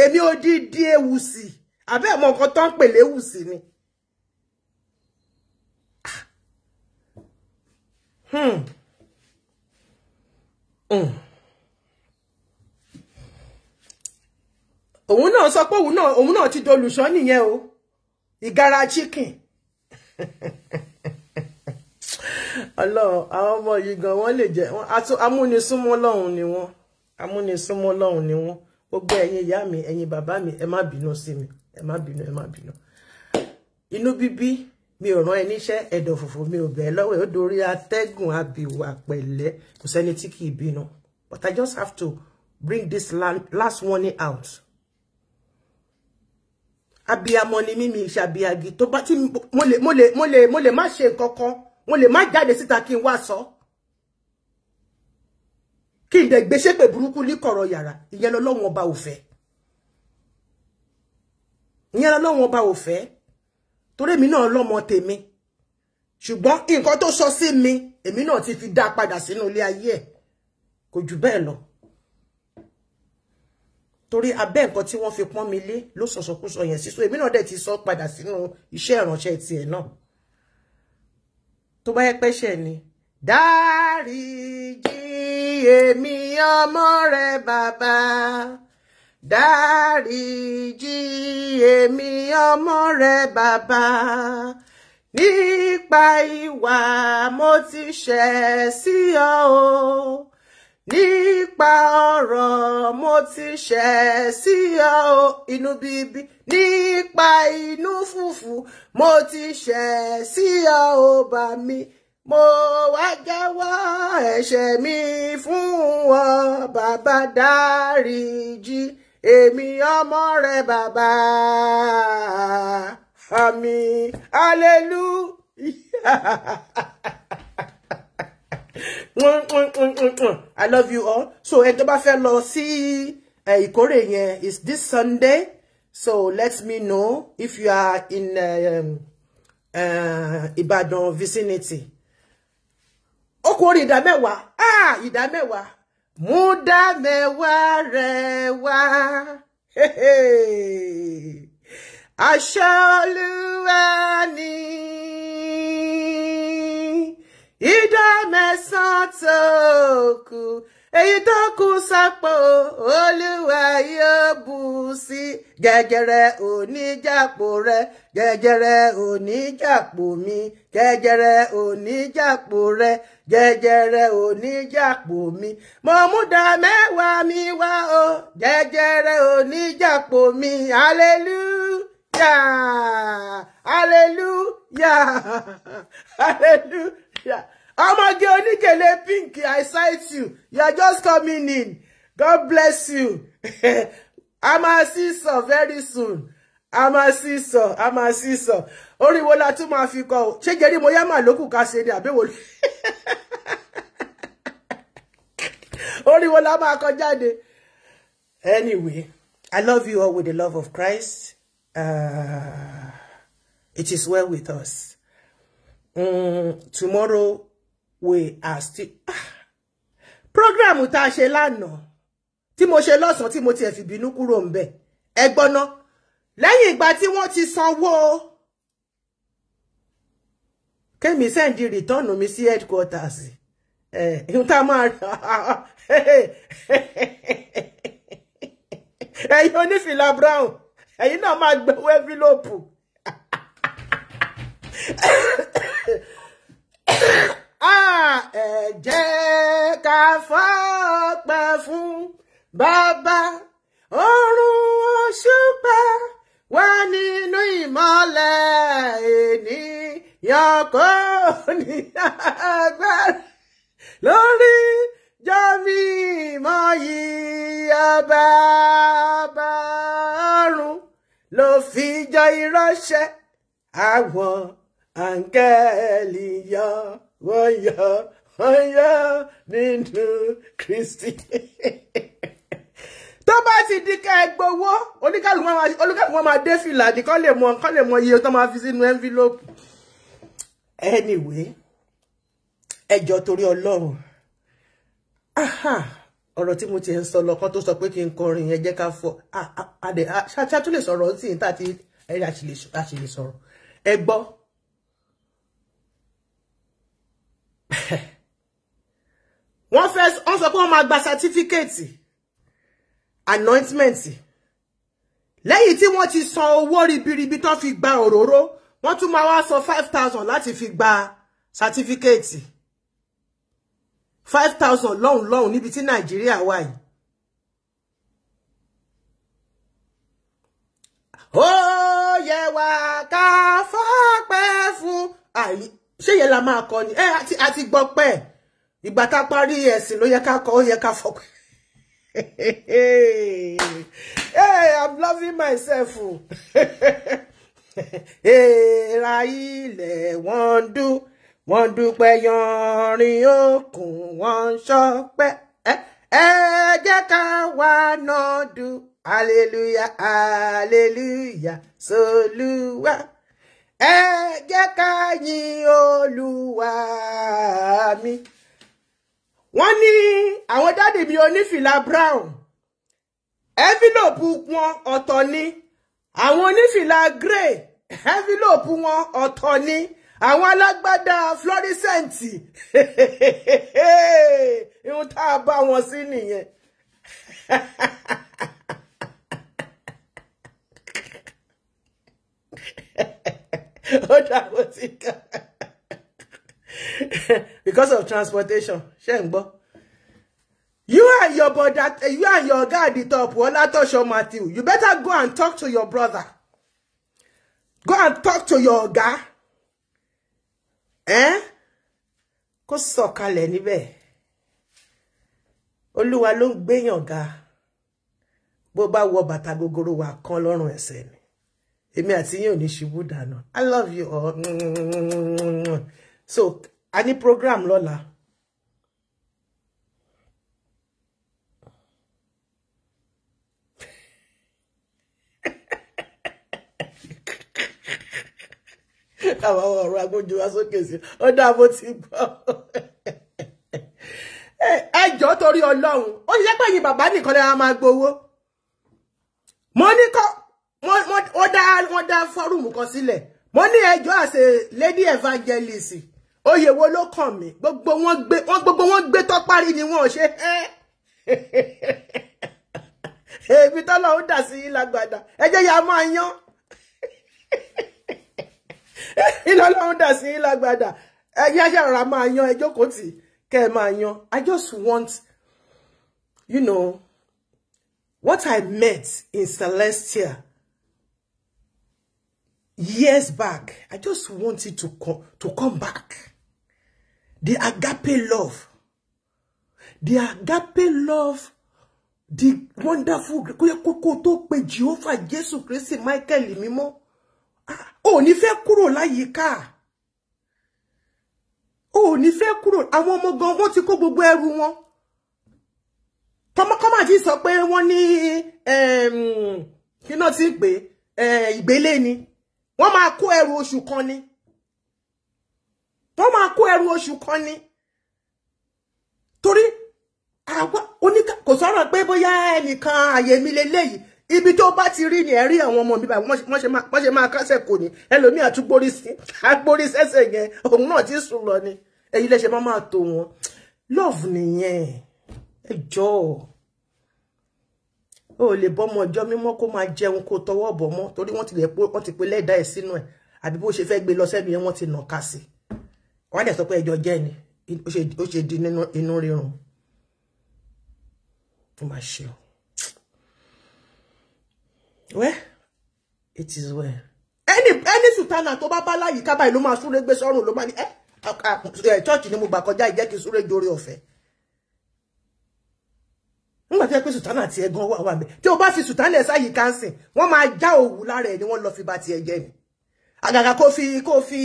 Èmi odidi Ewùsì. Àbẹ́ mọ nǹkan tó ń pè léwùsì ni. Òun náà sọ pé òun náà ti dolùṣọ́ nìyẹn o. Ìgara chicken. Ọlọ́run, àwọn ọmọ yìí gan wọ́n lè jẹ́ amúnisúnmọ́ Ọlọ́run ni wọ́n. Amúnisúnmọ́ Ọlọ́run ni wọ́n. Gbogbo ẹ̀yin ìyá mi, ẹ̀yin bàbá mi, ẹ má bínú sí mi. Ẹ má bínú, ẹ má bínú. Inú bíbí mi ò rán ẹ níṣẹ́, ẹ̀dọ̀ fùfù mi ò bẹ̀ lọ́wọ́, ó dorí atẹ́gùn abìwà pẹ̀lẹ́, kò sẹ́ni tí kì í bínú. But I just have to bring this last warning out. Abiyamọ ni mí, mi ṣàbíyagi tó bá tí mo lè má ṣe nǹkan kan, mo lè má jáde síta kí n wá sọ. Kí n dẹ̀ gbé ṣépè burúkú ní kọ̀rọ̀ yàrá, ìyẹn l'Ọlọ́run ọba ò fẹ́. Ìyẹn l'Ọlọ́run ọba ò fẹ́. Torí èmi náà lọ́mọ tèmi. Ṣùgbọ́n nǹkan tó sọ sí mi, èmi náà ti fi dá padà sínú ilé ayé ẹ̀. Kò jù bẹ́ẹ̀ lọ. Torí abẹ́ nǹkan tí wọ́n fi pọ́n mi lé ló sọ̀sọ̀kúsọ yẹn sí. So èmi náà dẹ̀ ti sọ padà sínú iṣẹ́ ìránṣẹ́ tiẹ̀ náà. Tó bá yẹ pé ṣe ni. Dáríjì èmi ọmọ rẹ bàbá. Dáríjì èmi ọmọ rẹ bàbá. Nípa ìwà mo ti ṣẹ̀ sí ọ o. Nípa ọ̀rọ̀ mo ti ṣẹ̀ sí ọ o. Inú bíbí. Nípa inú fùfù mo ti ṣẹ̀ sí ọ o bà mí. Mo wá jẹ́wọ́ ẹ̀ṣẹ̀ mi fún ọ bàbá. Dáríjì èmi ọmọ rẹ bàbá. Àmín. Hallelujah. I love you all. So ẹ tó bá fẹ́ lọ sí ìkórè yẹn is this Sunday. So let me know if you are in Ibadan vicinity. Okori ìdá mẹ́wàá. Ìdá mẹ́wàá. Mú dá mẹ́wàá rẹ wá. Àṣẹ Olúwa ni. Ìdá mẹ́sàn tó kù. Èyí tó kù sápò Olúwa yóò bù sí. Jẹjẹrẹ oníjàpò rẹ, jẹjẹrẹ oníjàpò mi, jẹjẹrẹ oníjàpò rẹ, jẹjẹrẹ oníjàpò mi. Mo mú dá mẹ́wàá mi wá o, jẹjẹrẹ oníjàpò mi. Hallelujah, hallelujah, hallelujah. Ọmọge oníkèlè pink, I cite you. You are just coming in. God bless you. I'm a sister very soon. I'm a sister. Orí wo la tún máa fi kọ. Ṣé jẹ́rí mo yá máa lókù ká ṣe ni àbí wo. Orí wo la máa kọ jáde. Anyway, I love you all with the love of Christ. It is well with us. Tomorrow we are still program tá ṣe lánàá tí mo ṣe lọ́sàn tí mo ti fi bínú kúrò ńbẹ̀ ẹ gbọ́ná lẹ́yìn ìgbà tí wọ́n ti sanwó kemi send return mi sí headquarters ihun tá máa ẹ̀yin onífìlà brown ẹ̀yin náà máa gbẹ̀wò envelope. Ẹ jẹ́ ká fọpẹ́ fún Bàbá ọ̀run òṣùpá wà nínú ìmọ́lẹ̀ ènìyàn kò ní agbára lórí jọ́mí mọ́ yìí Bàbá ọ̀run ló fi jọ ìránṣẹ́ àwọn áńgẹ́lì yọ. Wọ́n yọ̀ nínú Kristi. Tó bá ti di ká gbowó, oníkàlùkù wọn máa dé fìlà ní kán lè mọ iye tó máa fi sínú envelope. Anyway, ẹ jọ̀ọ́ torí Ọlọ́run. ọ̀rọ̀ tí mo ti ń sọ lọ́kàn tó sọ pé kí n kọrin yẹn jẹ́ ká fọ́ ṣáà tún lè sọ̀rọ̀ sí ìta tí ẹ̀rí àṣìlè sọ̀rọ̀ ẹ gbọ́. wọ́n sọ pé wọ́n máa gba certificate anointment lẹ́yìn tí wọ́n ti san owó ribiribi tán fi gba òróró wọ́n tún máa wá san 5,000 láti fi gba certificate 5,000 lọ́hùn níbi tí Nàìjíríà wà yìí. Ó yẹ wá ká fọ́pẹ́ fún ṣé yẹn la máa kọ ni àti gbọ́ pẹ́ ìgbà tá parí ẹ̀sìn ló yẹ ká kọ ó yẹ ká fọ́pẹ́. Hey, I'm loving myself. Èèrà ilẹ̀ wọ́n dúpẹ́ yanrìn òkun wọ́n ṣọpẹ́. Ẹ jẹ́ ká wá náà dùn. Hallelujah, hallelujah, s'Olúwa. Ẹ jẹ́ ká yìn Olúwa mi. Wọ́n ní àwọn dáàdì mi onífìlà brown. Envelope wọn ọ̀tọ̀ ni. Àwọn onífìlà grey. Envelope wọn ọ̀tọ̀ ni. Àwọn alágbádá fluorescent. Ihun tá a bá wọn sí nìyẹn. Because of transportation. You and your brother, you and your guy at the top, Olatosho Matthew, you better go and talk to your brother. Go and talk to your guy. Kó sọ̀kalẹ̀ níbẹ̀. Olúwa ló ń gbéyàn ga. Bó bá wọ bàtà gogoro wà kan lọ́rùn ẹsẹ̀ ni. Èmi àti yín ò ní ṣubú dànù. I love you all. So, a ní program lọ́la. Àwọn ọ̀rọ̀ agbójú wá sókè sí. Ó dá bó ti gbọ́. Ẹjọ́ torí Ọlọ́run. Ó ṣe pé yín bàbá nìkan lè máa gbowó. Mo ní kọ́ wọ́n dá fọ́rùmù kan sílẹ̀. Mo ní ẹjọ́ àṣẹ lady evangelist. Oyè wo ló kàn mí? Gbogbo wọn gbé tọ́parí ni wọ́n ṣe. Èmi tọ́lọ́run dà sí lágbàdá. Ẹ jẹ́ ya máa yán. Ìlọ́lọ́run dà sí lágbàdá. Ẹ jẹ́ ṣàrà máa yán ẹjọ́ kò tí kẹ́ máa yán. I just want, you know, what I met in Celestia years back. I just want it to come back. The agape love. The agape love. The wonderful. Kó tó pé Jehovah Jésù Kristi Michael mímọ́. Ó ní fẹ́ kúrò láyìíká. Ó ní fẹ́ kúrò. Àwọn ọmọ gan wọ́n ti kó gbogbo ẹrù wọn. Kọ́má jí sọ pé wọ́n ní kí náà ti pè ìgbélé ni. Wọ́n máa kó ẹrù oṣù kan ni. Wọ́n máa kó ẹrù oṣù kan ni. Torí kò sọ̀rọ̀ pé bóyá ẹnìkan àyè mi leléyìí. Ibi tó bá ti rí ni ẹ rí àwọn ọmọ mi báyìí wọ́n ṣe máa kásẹ̀ kò ní. Ẹlòmíì àtúgbórí sẹ́sẹ̀ yẹn òun náà ti sùn lọ ni. Èyí lè ṣe máa tó wọn. Love nìyẹn. Ẹ jọ̀ọ́. Ó lè bọ́mọ ọjọ́ mímọ́ kó máa jẹun kó tọwọ́ bọ̀ mọ́ torí wọ́n ti pe lẹ́dà ẹ̀ sínú ẹ̀ àbí bó ṣe fẹ́ gbé lọ sẹ́nu yẹn wọ́n ti nà ká sí. Wọ́n dẹ̀ sọ pé ẹjọ́ jẹ́ ni ó ṣe di inú rírun. Ó máa ṣe o. Well, it is well. Any sultana tó bá bá láyìíká báyìí ló máa súré gbé sọ́run ló máa ní church ni mo gbà kọjá ìjẹ́ kí n súré jórí ọ̀fẹ́. Nígbà tí ẹ pé sultana ti ẹ̀gan wà mẹ́ tí o bá fi sultana ẹ̀ sáyìí kánsìn wọ́n máa já òwú lára ẹ̀ ni wọ́n lọ fi bá ti ẹ̀jẹ̀ ni. Àgàgà kó fi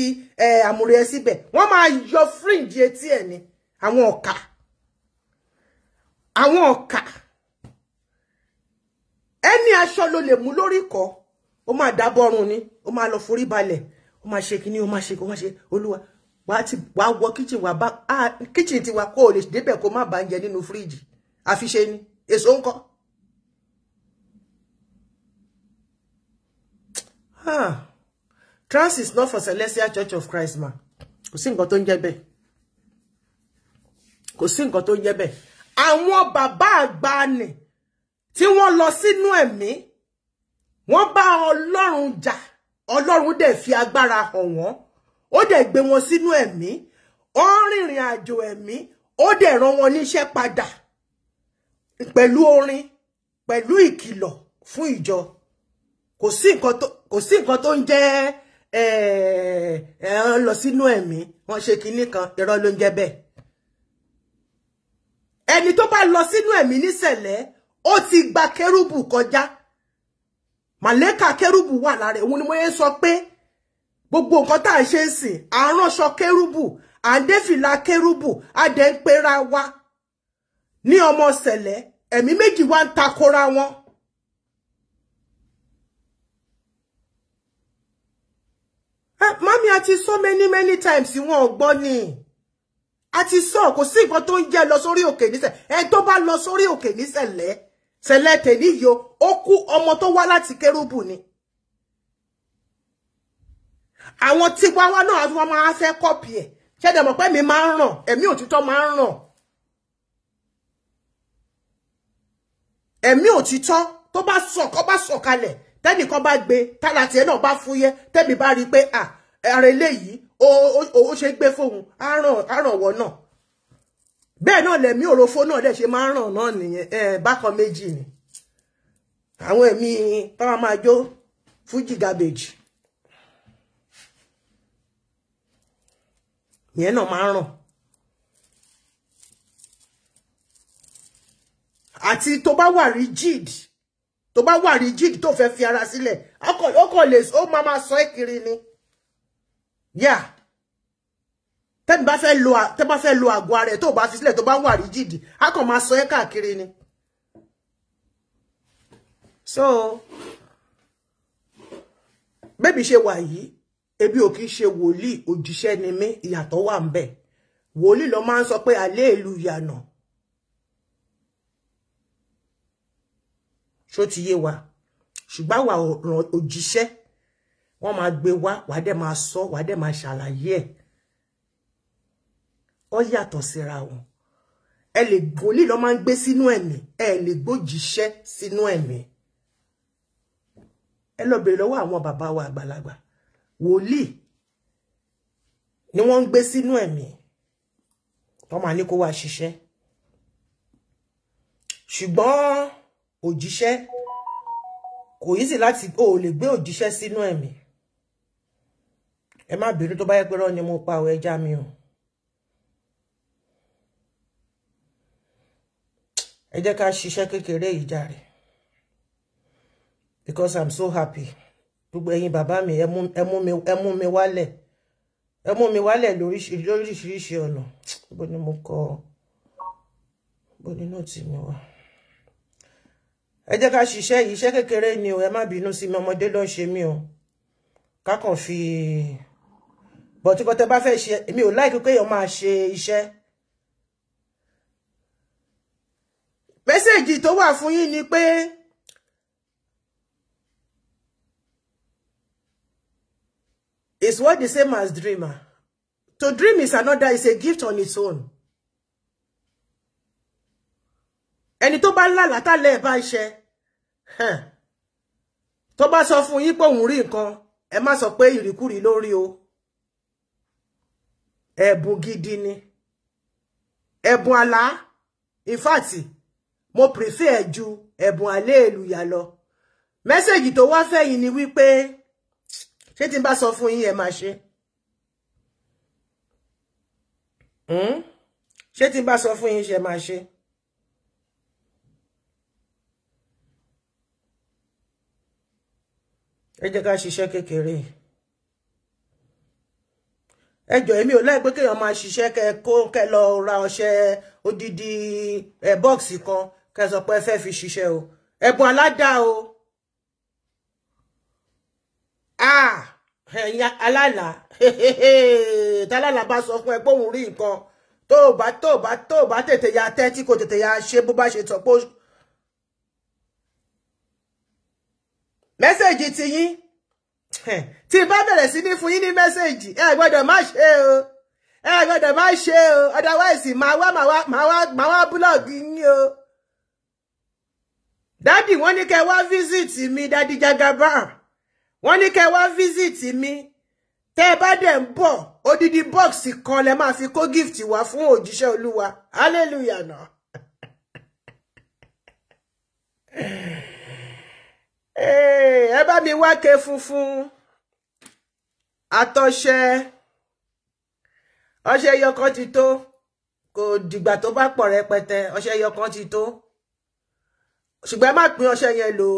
àmúrè ẹ síbẹ̀ wọ́n máa yọ fringe etí ẹ̀ ni àwọn ọ̀kà. Ẹni aṣọ ló lè mú lórí kọ́ ó máa dábọ́rùn ni ó máa lọ forí balẹ̀ ó máa ṣe kíní ó máa ṣe Olúwa wá wọ kitchen wá bá kitchen ti wá kó lè débẹ̀ kó má bá ń jẹ nínú fridge àfiṣe ni èso ńkọ́. Trans is not for Celestial Church of Christ ma. Kò sí nǹkan tó ń jẹ́ bẹ́ẹ̀. Kò sí nǹkan tó ń jẹ́ bẹ́ẹ̀. Àwọn bàbá àgbà ni tí wọ́n lọ sínú ẹ̀mí, wọ́n bá Ọlọ́run jà, Ọlọ́run dẹ̀ fi agbára hàn wọ́n, ó dẹ̀ gbé wọn sínú ẹ̀mí, ó rìnrìn àjò ẹ̀mí, ó dẹ̀ rán wọn níṣẹ́ padà pẹ̀lú orin, pẹ̀lú ìkìlọ̀ fún ìjọ. Kò sí nǹkan tó ń jẹ́ lọ sínú ẹ̀mí, wọ́n ṣe kinní kan, irọ́ ló ń jẹ́ bẹ́ẹ̀. Ẹni tó bá lọ sínú ẹ̀mí nísẹ̀lẹ̀, ó ti gba kérúbù kọjá. Màlẹ́kà kérúbù wà lára ẹ̀. Òun ni mo yẹ sọ pé gbogbo nǹkan tá à ń ṣe ń sìn, à ń ránṣọ kérúbù, à ń dé fìlà kérúbù, a dẹ̀ ń pera wa ní ọmọ sẹ̀lẹ̀, ẹ̀mí méjì wá ń takora wọn. Mami, a ti sọ many times wọn ò gbọ́ ni. A ti sọ kò sí nǹkan tó ń jẹ́ lọ sórí òkè nísẹ̀. Ẹ tó bá lọ sórí òkè nísẹ̀lẹ̀, sẹ̀lẹ̀ tèmi yo, ó kú ọmọ tó wá láti kérúbù ni. Àwọn tí wá náà àti wọ́n máa fẹ́ kọ́pì ẹ̀. Ṣé dẹ̀ mọ̀ pé mi máa ń ràn, ẹ̀mí òtítọ́ máa ń ràn. Ẹ̀mí òtítọ́ tó bá sọ̀kalẹ̀, tẹ́nìkan bá gbé, tálà tiẹ̀ náà bá fúyẹ́, tẹ́mi bá rí pé ara eléyìí ó ṣe gbé fóun, á ràn wọ́n náà. Bẹ́ẹ̀ náà lẹ̀mí òròfó náà dẹ̀ ṣe máa ń ràn náà nìyẹn, bákan méjì ni. Àwọn ẹ̀mí táwọn máa jó Fuji garbage. Ìyẹn náà máa ń ràn. Àti tó bá wà rigid, tó fẹ́ fi ara sílẹ̀, ó máa sọ ẹ́ kiri ni. Yeah. Tẹ́mi bá fẹ́ lo àgọ́ ara ẹ̀ tó bá fi sílẹ̀ tó bá wà rigid, á kàn máa sọ ẹ́ káàkiri ni. So, bébí ṣe wà yìí, ebi ò kìí ṣe wòlíì, òjíṣẹ́ ni mí, ìyàtọ̀ wà ń bẹ̀. Wòlíì ló máa ń sọ pé hallelujah náà. Ṣó ti yé wa? Ṣùgbọ́n wà òjíṣẹ́, wọ́n máa gbé wá, wà dẹ̀ máa sọ, wà dẹ̀ máa ṣàlàyé ẹ̀. Ó yàtọ̀ síra wọn. Wòlíì ló máa ń gbé sínú ẹ̀mí, ẹ lè gbójíṣẹ́ sínú ẹ̀mí. Ẹ lọ bèrè lọ́wọ́ àwọn bàbá wa àgbàlagbà. Wòlíì ni wọ́n ń gbé sínú ẹ̀mí. Wọ́n máa ní kó wá ṣiṣẹ́. Ṣùgbọ́n òjíṣẹ́ kò yí sí láti lè gbé òjíṣẹ́ sínú ẹ̀mí. Ẹ má bínú tó bá yẹ pé rọ́ ni mo pa ọ ẹja mi o. Ẹ jẹ́ ká ṣiṣẹ́ kékeré yìí jàre. Because I'm so happy. Gbogbo ẹ̀yin bàbá mi ẹ mú mi wálẹ̀. Ẹ mú mi wálẹ̀ lóríṣiríṣi ọ̀nà. Bó ni mo kọ, bó ni nóòtì mi wà. Ẹ jẹ́ ká ṣiṣẹ́ yìí, iṣẹ́ kékeré ni o, ẹ má bínú sí mi, ọmọdé ló ń ṣe mí o. Ká kàn fi but tí kò tẹ́ bá fẹ́ ṣe, èmi ò like pé èèyàn máa ṣe iṣẹ́. Mẹ́sẹ̀jì tó wà fún yín ni pé it's what the same as dreamer. To dream is a gift on its own. Ẹni tó bá lálàá tálẹ̀ bá ṣe, tó bá sọ fún yín pé òun rí nǹkan, ẹ má sọ pé ìrìkúrì lórí o. Ẹ̀bùn gidi ni. Ẹ̀bùn àlá, in fact, mo prefer ju ẹ̀bùn hallelujah lọ. Mẹ́sẹ̀jì tó wá fẹ́ yín ni wípé, ṣé tí n bá sọ fún yín ẹ máa ṣe? Ṣé tí n bá sọ fún yín ṣe máa ṣe? Ẹ jẹ́ ká ṣiṣẹ́ kékeré. Ẹ jọ̀ọ́ èmi ò like pé kéèyàn máa ṣiṣẹ́ kẹ́ lọ ra ọṣẹ odidi bọ́ọ̀sì kan kẹ́ sọ pé ẹ fẹ́ fi ṣiṣẹ́ o. Ẹ̀bùn aládá o. Ẹ̀yin alálà. Tálálà bá sọ fún ẹ pé òun rí nǹkan tó bá tètè ya tẹ́tí kò tètè ya ṣe bó bá ṣe tọ́ pé mẹ́sẹ̀jì ti yín tí bá bẹ̀rẹ̀ sí ní fún yín ní mẹ́sẹ̀jì ẹ gbọ́dọ̀ má ṣe o ẹ gbọ́dọ̀ má ṣe o otherwise máa wá búlọ̀gì yín o. Dádì wọ́n ní kẹ́ wá visit mi, Dádì Jagaba wọ́n ní kẹ́ wá visit mi tẹ́ bá dẹ̀ ń bọ̀ odidi box kan lẹ máa fi kó gift wá fún òjíṣẹ́ Olúwa hallelujah náà. Ẹ bá mi wá ké funfun àtọṣẹ ọṣẹ yọkan ti tó kò dìgbà tó bá pọ̀ rẹpẹtẹ ọṣẹ yọkan ti tó ṣùgbọ́n ẹ má pín ọṣẹ yẹn lò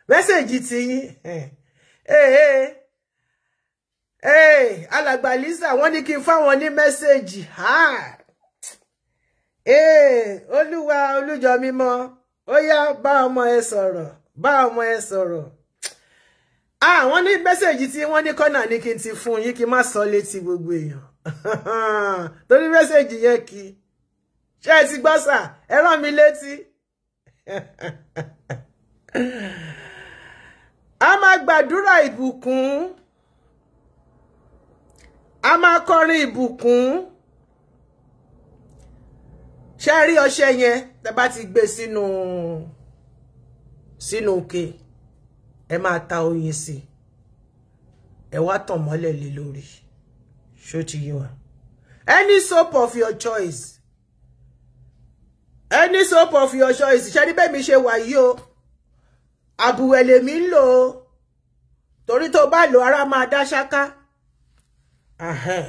mẹ́sẹ̀jì ti alàgbà Lisa wọ́n ní kí n fáwọn ní mẹ́sẹ̀jì Olúwa olújọ mímọ́ ó yá bá ọmọ ẹ sọ̀rọ̀ wọ́n ní mẹ́sẹ̀jì tí wọ́n ní kọ́nà ní kí n ti fún yín kí n má sọ létí gbogbo èèyàn torí mẹ́sẹ̀jì yẹn kí ṣé ẹ ti gbọ́ sà ẹ rán mi létí. A máa gbàdúrà ìbùkún a máa kọrin ìbùkún ṣé rí ọṣẹ yẹn tẹ́ bá ti gbé sínú òkè ẹ máa ta oyin sí ẹ wá tàn mọ́lẹ̀ lé lórí ṣó ti yé wa any soap of your choice ṣé ní bẹ́ẹ̀ mi ṣe wà yìí o àbùwẹ̀lẹ̀ mi ń lò ó torí tó bá lò ara máa dá ṣáká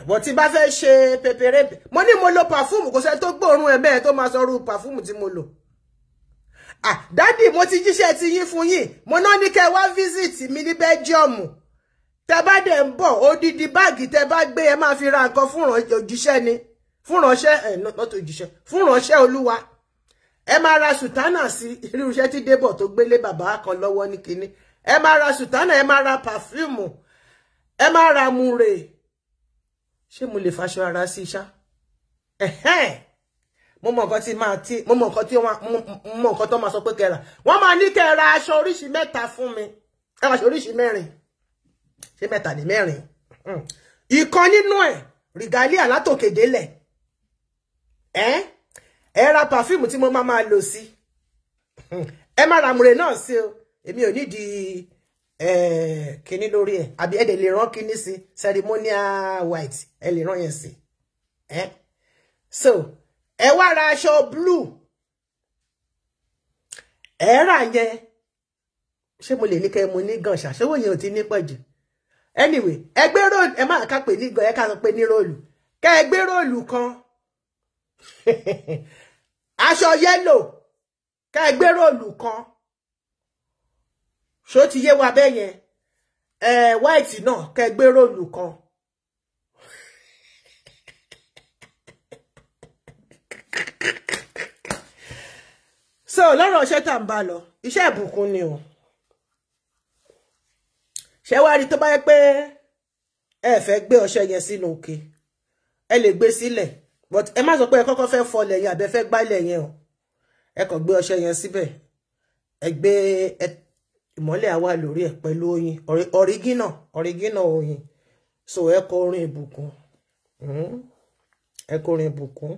bọ̀ tí bá fẹ́ ṣe pépéré mo ní mo lo pàfúmù kò sẹ́ tó gbóòórùn ẹ̀mẹ́ tó máa sọ irú pàfúmù tí mo lò. Dádì mo ti jíṣẹ́ ti yín fún yín mo náà ní kẹ́ wá visit mi ní Belgium tẹ́ bá dẹ̀ ń bọ̀ odidi báàgì tẹ́ bá gbé ẹ máa fi ra nǹkan fún òjíṣẹ́ ni fún ránṣẹ́ not òjíṣẹ́ fún ránṣẹ́ Olúwa ẹ máa ra sùtánà sí irú iṣẹ́ tí Débọ̀ tó gbélé bàbá kan lọ́wọ́ ní kinní ẹ máa ra sùtánà ẹ máa ra pàfíùmù ẹ máa ra múre ṣé mo lè faṣọ ara sí ṣá mo mọ nǹkan tó máa sọ pé kẹ́ra wọ́n máa ní kẹ́ra aṣọ oríṣi mẹ́ta fún mi aṣọ oríṣi mẹ́rin ṣé mẹ́ta ní mẹ́rin ìkan nínú ẹ̀ rìgálíà látòkèdélẹ̀ ẹ ra pàfíìmù tí mo máa lò sí ẹ má ra múre náà sí o èmi ò nídìí kíní lórí ẹ̀ àbí ẹ dẹ̀ lè rán kíní sí ceremonial white ẹ lè rán yẹn sí so ẹ wá ra aṣọ blue ẹ rà yẹn ṣé mo lè ní kẹ́ mo ní gan ṣàṣẹwò yẹn ò ti ní pọ̀jù anyway ẹ gbé róòlù ẹ má ká pè ní gan ẹ ká sọ pé ní róòlù kẹ́ ẹ gbé róòlù kan aṣọ yẹ́lò kẹ́ ẹ gbé róòlù kan ṣó ti yé wa bẹ́ẹ̀ yẹn white náà kẹ́ ẹ gbé róòlù kan. So lọ́rọ̀ iṣẹ́ tá ń bá lọ iṣẹ́ ìbùkún ni o ṣé wá rí tó bá yẹ pé ẹ fẹ́ gbé ọṣẹ yẹn sínú òkè ẹ lè gbé sílẹ̀ but ẹ má sọ pé ẹ kọ́kọ́ fẹ́ fọlẹ̀ yẹn àbẹ fẹ́ gbálẹ̀ yẹn o ẹ kàn gbé ọṣẹ yẹn síbẹ̀ ẹ gbé ìmọ́lẹ̀ àwa lórí ẹ̀ pẹ̀lú oyin original oyin so ẹ kọ orin ìbùkún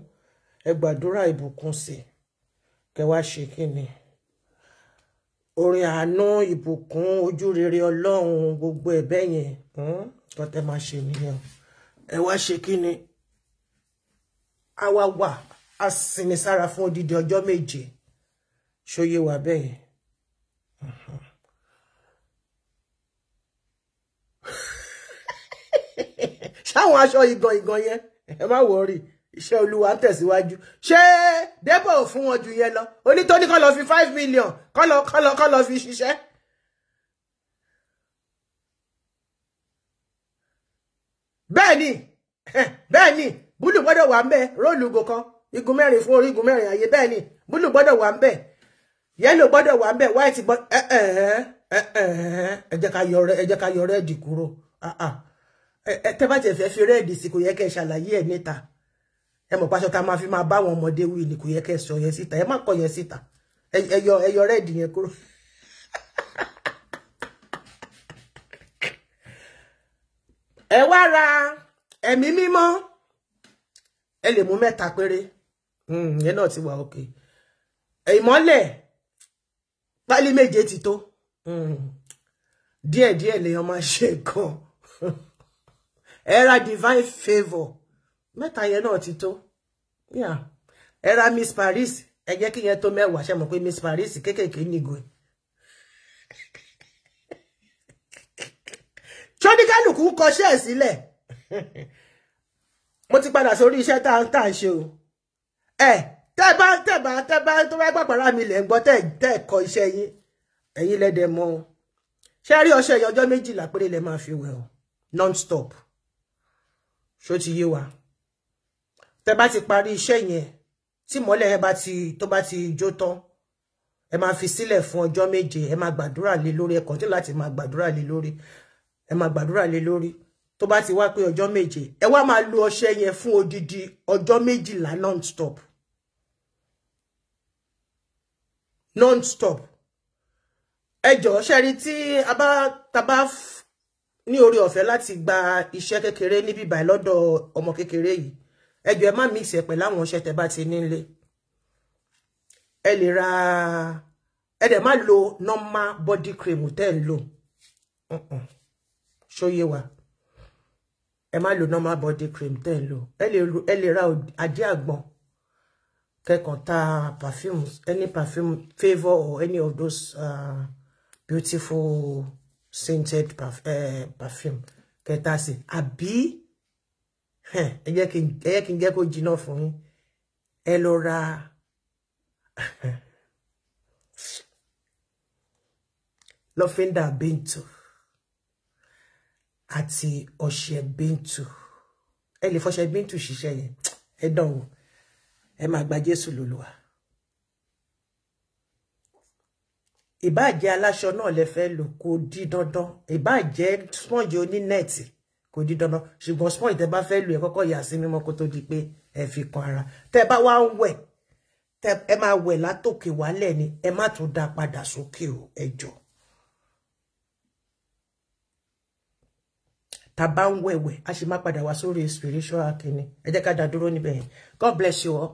ẹ gbàdúrà ìbùkún sí kẹ wá ṣe kíni orin àánú ìbùkún ojú rere Ọlọ́run gbogbo ẹ̀bẹ̀ yẹn tó tẹ́ máa ṣe nìyẹn ẹ wá ṣe kíni àwa wà á sinmi sára fún odidi ọjọ́ méje ṣóyé wà bẹ́ẹ̀ yẹn. ṣáwọn aṣọ ìgàn yẹn ẹ má wọrí iṣẹ́ Olúwa ń tẹ̀síwájú ṣé Débọ̀ ò fún wọn jù yẹn lọ onítọ́ní kọ́ lọ fi 5 million kọ́ lọ fi ṣiṣẹ́. bẹ́ẹ̀ ni búlù gbọ́dọ̀ wà ń bẹ̀ róòlù ugo kan igun mẹ́rin fún orí igun mẹ́rin ayé bẹ́ẹ̀ ni búlù gbọ́dọ̀ wà ń bẹ̀ yẹ́lò gbọ́dọ̀ wà ń bẹ̀ white gbọ́dọ̀ ẹ jẹ́ ká yọ rẹ́ẹ̀dì kúrò tẹ́ bá ti fẹ́ fi rẹ́ẹ̀dì sí kò yẹ kẹ́ ṣàlàyé ẹ̀ níta ẹ mọ̀ pàṣọ tá máa fi máa bá wọn ọmọdé wí ni kò yẹ kẹ́ sọ yẹn síta ẹ má kọ yẹn síta ẹyọ rẹ́ẹ̀dì yẹn kúrò. ẹ wá ra ẹ̀mí mímọ́ ẹ lè mú 3 péré yẹn náà ti wà òkè ìmọ́lẹ̀ pálí 7 ti tó díẹ̀díẹ̀ lèèyàn máa ṣe nǹkan ẹ ra divine favour 3 yẹn náà ti tó ẹ ra Miss Paris ẹ jẹ́ kí yẹn tó 10 ṣe mọ̀ pé Miss Paris kékèké nígo ṣóníkálùkù ń kọṣẹ́ ẹ̀ sílẹ̀ mo ti padà sórí iṣẹ́ tá ń ṣe o tẹ́ bá tó bá gbàgbára mi lẹ̀ ń gbọ́ tẹ́ kọ iṣẹ́ yín ẹ̀yin lẹ́dẹ̀ mọ́ o ṣé rí ọṣẹ yìí ọjọ́ 12 péré lẹ máa fi wẹ̀ o non-stop ṣó ti yé wa tẹ́ bá ti parí iṣẹ́ yẹn tí mọ́lẹ̀ yẹn tó bá ti jó tán ẹ máa fi sílẹ̀ fún ọjọ́ 7 ẹ máa gbàdúrà lé lórí ẹ kọ́ntínú láti máa gbàdúrà lé lórí ẹ máa gbàdúrà lé lórí tó bá ti wá pé ọjọ́ 7 ẹ wá máa lo ọṣẹ yẹn fún odidi ọjọ́ 12 non-stop ẹ jọ̀ọ́ ṣe rí tí tàbá ní orí ọ̀fẹ́ láti gba iṣẹ́ kékeré níbí báyìí lọ́dọ̀ ọmọ kékeré yìí ẹ jọ̀ọ́ ẹ má mix ẹ pẹ̀lú àwọn iṣẹ́ tẹ́ bá ti nílé ẹ lè ra ẹ dẹ̀ má lo normal body cream tẹ́ ń lò ṣóyé wa ẹ má lo normal body cream tẹ́ ń lò ẹ lè ra adé àgbọn kẹ́kàn ta perfumes any perfume favour or any of those beautiful scented perfume kẹta sí àbí ẹ jẹ́ kí n jẹ́ kó jiná fún yín ẹ lọ ra lọ́fíńdà bẹ́ntù àti ọṣẹ bẹ́ntù ẹ lè fọṣẹ bẹ́ntù ṣiṣẹ́ yẹn ẹ dánwò ẹ máa gba Jésù lólúwa ìbá jẹ́ aláṣọ náà lẹ fẹ́ lò kò di dandan ìbá jẹ́ sponge oní nẹ́ẹ̀tì kò di dandan ṣùgbọ́n sponge tẹ́ bá fẹ́ lò ẹ kọ́kọ́ yà sí mímọ́ kó tó di pé ẹ fi kan ara tẹ́ bá wá ń wẹ̀ ẹ máa wẹ̀ látòkè wálẹ̀ ni ẹ má tún dá padà sókè o ẹ jọ̀ọ́ tá bá ń wẹ̀wẹ̀ a sì máa padà wá sórí spiritual kìíní ẹ jẹ́ ká dá dúró níbẹ̀ yẹn God bless you all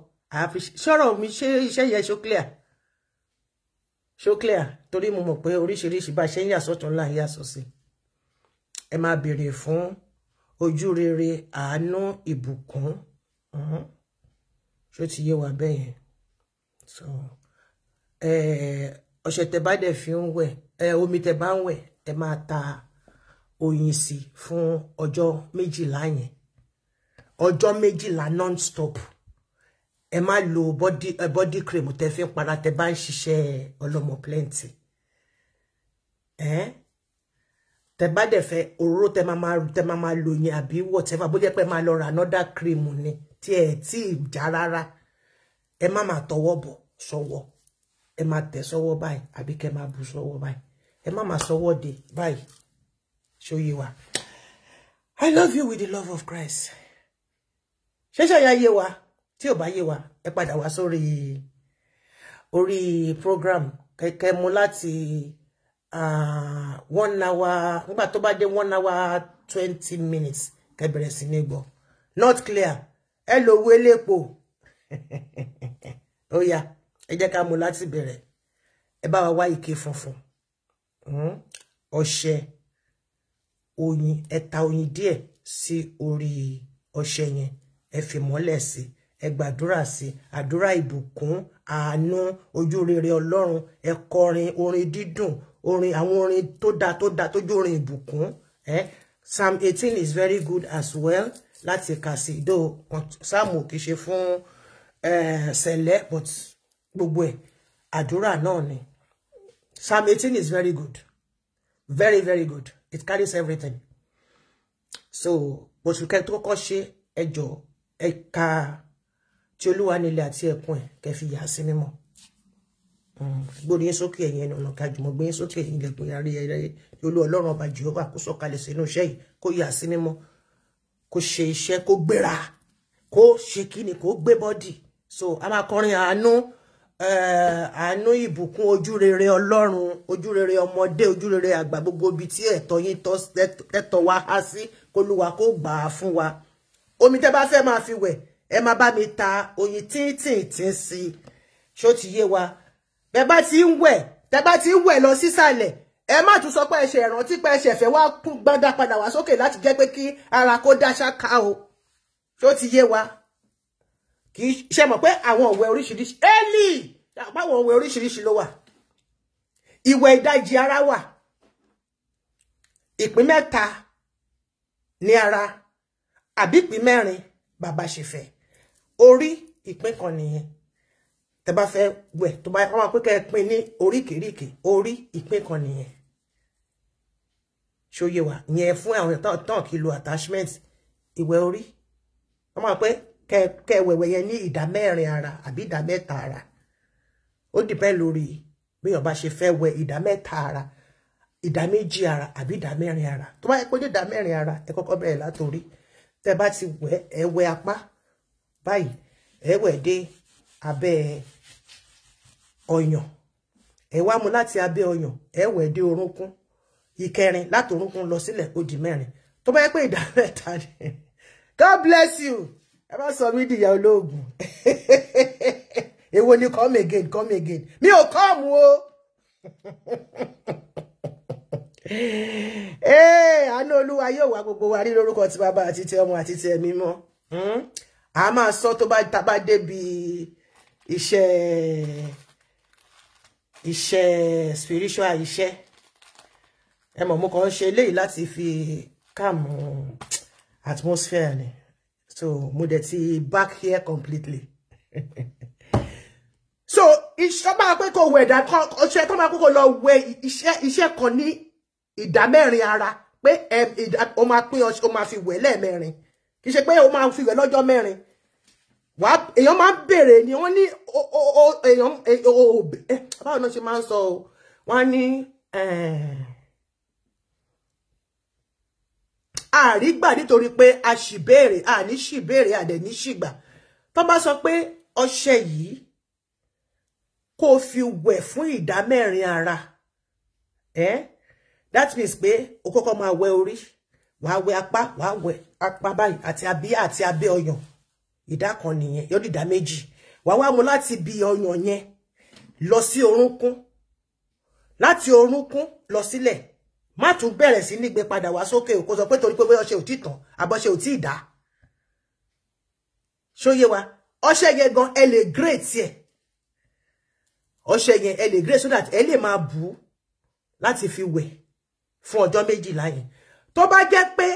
sọ̀rọ̀ mi ṣe iṣẹ́ yẹn ṣó clear torí mo mọ̀ pé oríṣiríṣi bá ṣe ń yà sọ́tún là ń yà sọ́sí ẹ máa béèrè fún ojú rere àánú ìbùkún ṣó ti yé wa bẹ́ẹ̀ yẹn so ọṣẹ tẹ́ bá dẹ̀ fi ń wẹ̀ omi tẹ́ bá ń wẹ̀ ẹ máa ta oyin sí fún ọjọ́ 12 yẹn ọjọ́ 12 non-stop ẹ má lo body cream tẹ́ fi ń para tẹ́ bá ń ṣiṣẹ́ ọlọ́mọ plenty tẹ́ bá dẹ̀ fẹ́ òróró tẹ́ máa lo yẹn àbí whatever bó jẹ́ pé máa lọ ra another cream ni tí ẹ tí já rárá ẹ má máa tọwọ́ bọ̀ sọ́wọ́ ẹ má tẹ̀ sọ́wọ́ báyìí àbí kẹ́ máa bù sọ́wọ́ báyìí ẹ má máa sọ́wọ́ dé báyìí show you wa I love you with the love of Christ ṣẹṣẹ ya yé wa tí ò bá yé wa ẹ padà wá sórí orí program kẹkẹ mú láti 1 hour nígbà tó bá dé 1 hour 20 minutes kẹ́ bẹ̀rẹ̀ sí ní gbọ́ not clear ẹ lò wo elépo ó yá ẹ jẹ́ ká mú láti bẹ̀rẹ̀ ẹ bá wa wá ike funfun ọṣẹ oyin ẹ ta oyin díẹ̀ sí orí ọṣẹ yẹn ẹ fi mọ́lẹ̀ sí ẹ gbàdúrà sí àdúrà ìbùkún àánú ojú rere Ọlọ́run ẹ kọrin orin dídùn orin àwọn orin tó dá tó jó orin ìbùkún Psalm 18 is very good as well láti kà sí do Psalm kì í ṣe fún sẹ̀lẹ̀ but gbogbo ẹ̀ àdúrà náà ni Psalm 18 is very good very very good it carries everything so bó ṣe kẹ́ tó kọ́kọ́ ṣe ẹjọ́ ẹ̀ka tí Olúwa nílé àti ẹ̀kún ẹ̀ kẹ́ fi yà sí mímọ́ gbórí yín sókè ẹ̀yin ẹnu ọ̀nà kájùmọ̀ gbé yín sókè ẹ̀yin ilẹ̀kùn yàrá ẹ̀rẹ́ Olú Ọlọ́run ọba Jèhófà kó sọ̀kalẹ̀ sínú iṣẹ́ yìí kó yà sí mímọ́ kó ṣe iṣẹ́ kó gbéra kó ṣe kíni kó gbé body so a máa kọrin àánú ìbùkún ojú rere Ọlọ́run ojú rere ọmọdé ojú rere àgbà gbogbo ibi tí ẹ̀tọ́ yín tọ́ wá há sí k'Olúwa kó gbà á fún wa omi tẹ́ bá fẹ́ máa fi wẹ̀ ẹ máa bá mi ta oyin tíntìntín sí ṣó ti yé wa bẹ́ bá ti ń wẹ̀ tẹ́ bá ti ń wẹ̀ lọ sísàlẹ̀ ẹ má tún sọ pé ẹ ṣe ìrántí pé ẹ ṣe fẹ́ wá gbádá padà wá sókè láti jẹ́ pé kí ara kó dá ṣáká o ṣó ti yé wa kì í ṣe mọ̀ pé àwọn òwe oríṣiríṣi eli àwọn òwe oríṣiríṣi ló wà ìwẹ̀ ìdajì ara wà ìpín mẹ́ta ní ara àbí ìpín mẹ́rin bàbá ṣe fẹ́ orí ìpín kan nìyẹn tẹ́ bá fẹ́ wẹ̀ tó bá wọ́n pé kẹ́ pín ní oríkèríkè orí ìpín kan nìyẹn ṣó yé wa ìyẹn fún àwọn tán kí lo attachment ìwẹ̀ orí wọ́n máa pé kẹ́ wẹ̀wẹ̀ yẹn ní ìdá mẹ́rin ara àbí ìdá mẹ́ta ara ó depend lórí bí ó bá ṣe fẹ́ wẹ̀ ìdá mẹ́ta ara ìdá méjì ara àbí ìdá mẹ́rin ara tó bá yẹ pé ìdá mẹ́rin ara ẹ kọ́kọ́ bẹ̀rẹ̀ látorí tẹ́ bá ti wẹ̀ ẹ wẹ̀ apá báyìí ẹ wẹ̀ dé abẹ́ ọyàn ẹ wá mú láti abẹ́ ọyàn ẹ wẹ̀ dé orúnkún ìkẹrin láti orúnkún lọ sílẹ̀ ó di mẹ́rin tó bá yẹ pé ìdá mẹ́ta ni God bless you ẹ bá sọ mí di ìyá olóògùn èwo ni come again mi ò come o àánú Olúwa yóò wá gbogbo wa rí lórúkọ ti bàbá àti ti ọmọ àti ti ẹ̀mí mọ́ a máa sọ tó bá tá bá débi iṣẹ́ spiritual iṣẹ́ ẹ mọ̀ mo kàn ṣe eléyìí láti fi calm atmosphere ni so mo dẹ̀ ti back here completely so iṣẹ́ bá pé kó wẹ̀ dá ọṣẹ tó máa kókó lọ wẹ̀ iṣẹ́ kan ní ìdá mẹ́rin ara pé o máa pín ọṣẹ o máa fi wẹ̀ lẹ́ẹ̀mẹ́rin kì í ṣe pé o máa fi wẹ̀ lọ́jọ́ mẹ́rin wà èèyàn máa ń bèrè ni wọ́n ní èèyàn báwo náà ṣe máa ń sọ wọ́n ní àrígbà nítorí pé a ṣì béèrè àní ṣì béèrè àdẹ̀ ní ṣìgbà tó bá sọ pé ọṣẹ yìí kó fi wẹ̀ fún ìdá mẹ́rin ara that means pé o kọ́kọ́ máa wẹ̀ orí wàá wẹ̀ apá wàá wẹ̀ apá báyìí àti abíyá àti abẹ́ ọyàn ìdá kan nìyẹn yóò di ìdá méjì wàá wá mú láti bí ọyàn yẹn lọ sí orúnkún láti orúnkún lọ sílẹ̀ má tún bẹ̀rẹ̀ sí ní gbé padà wá sókè kó sọ pé torí pé ọṣẹ ò tí tán àbọ̀ṣẹ ò tí dá ṣóyé wa ọṣẹ yẹn gan ẹ lè grate ẹ ọṣẹ yẹn ẹ lè grate so that ẹ lè máa bù láti fi wẹ̀ fún ọjọ́ méjìlá yẹn tó bá jẹ́ pé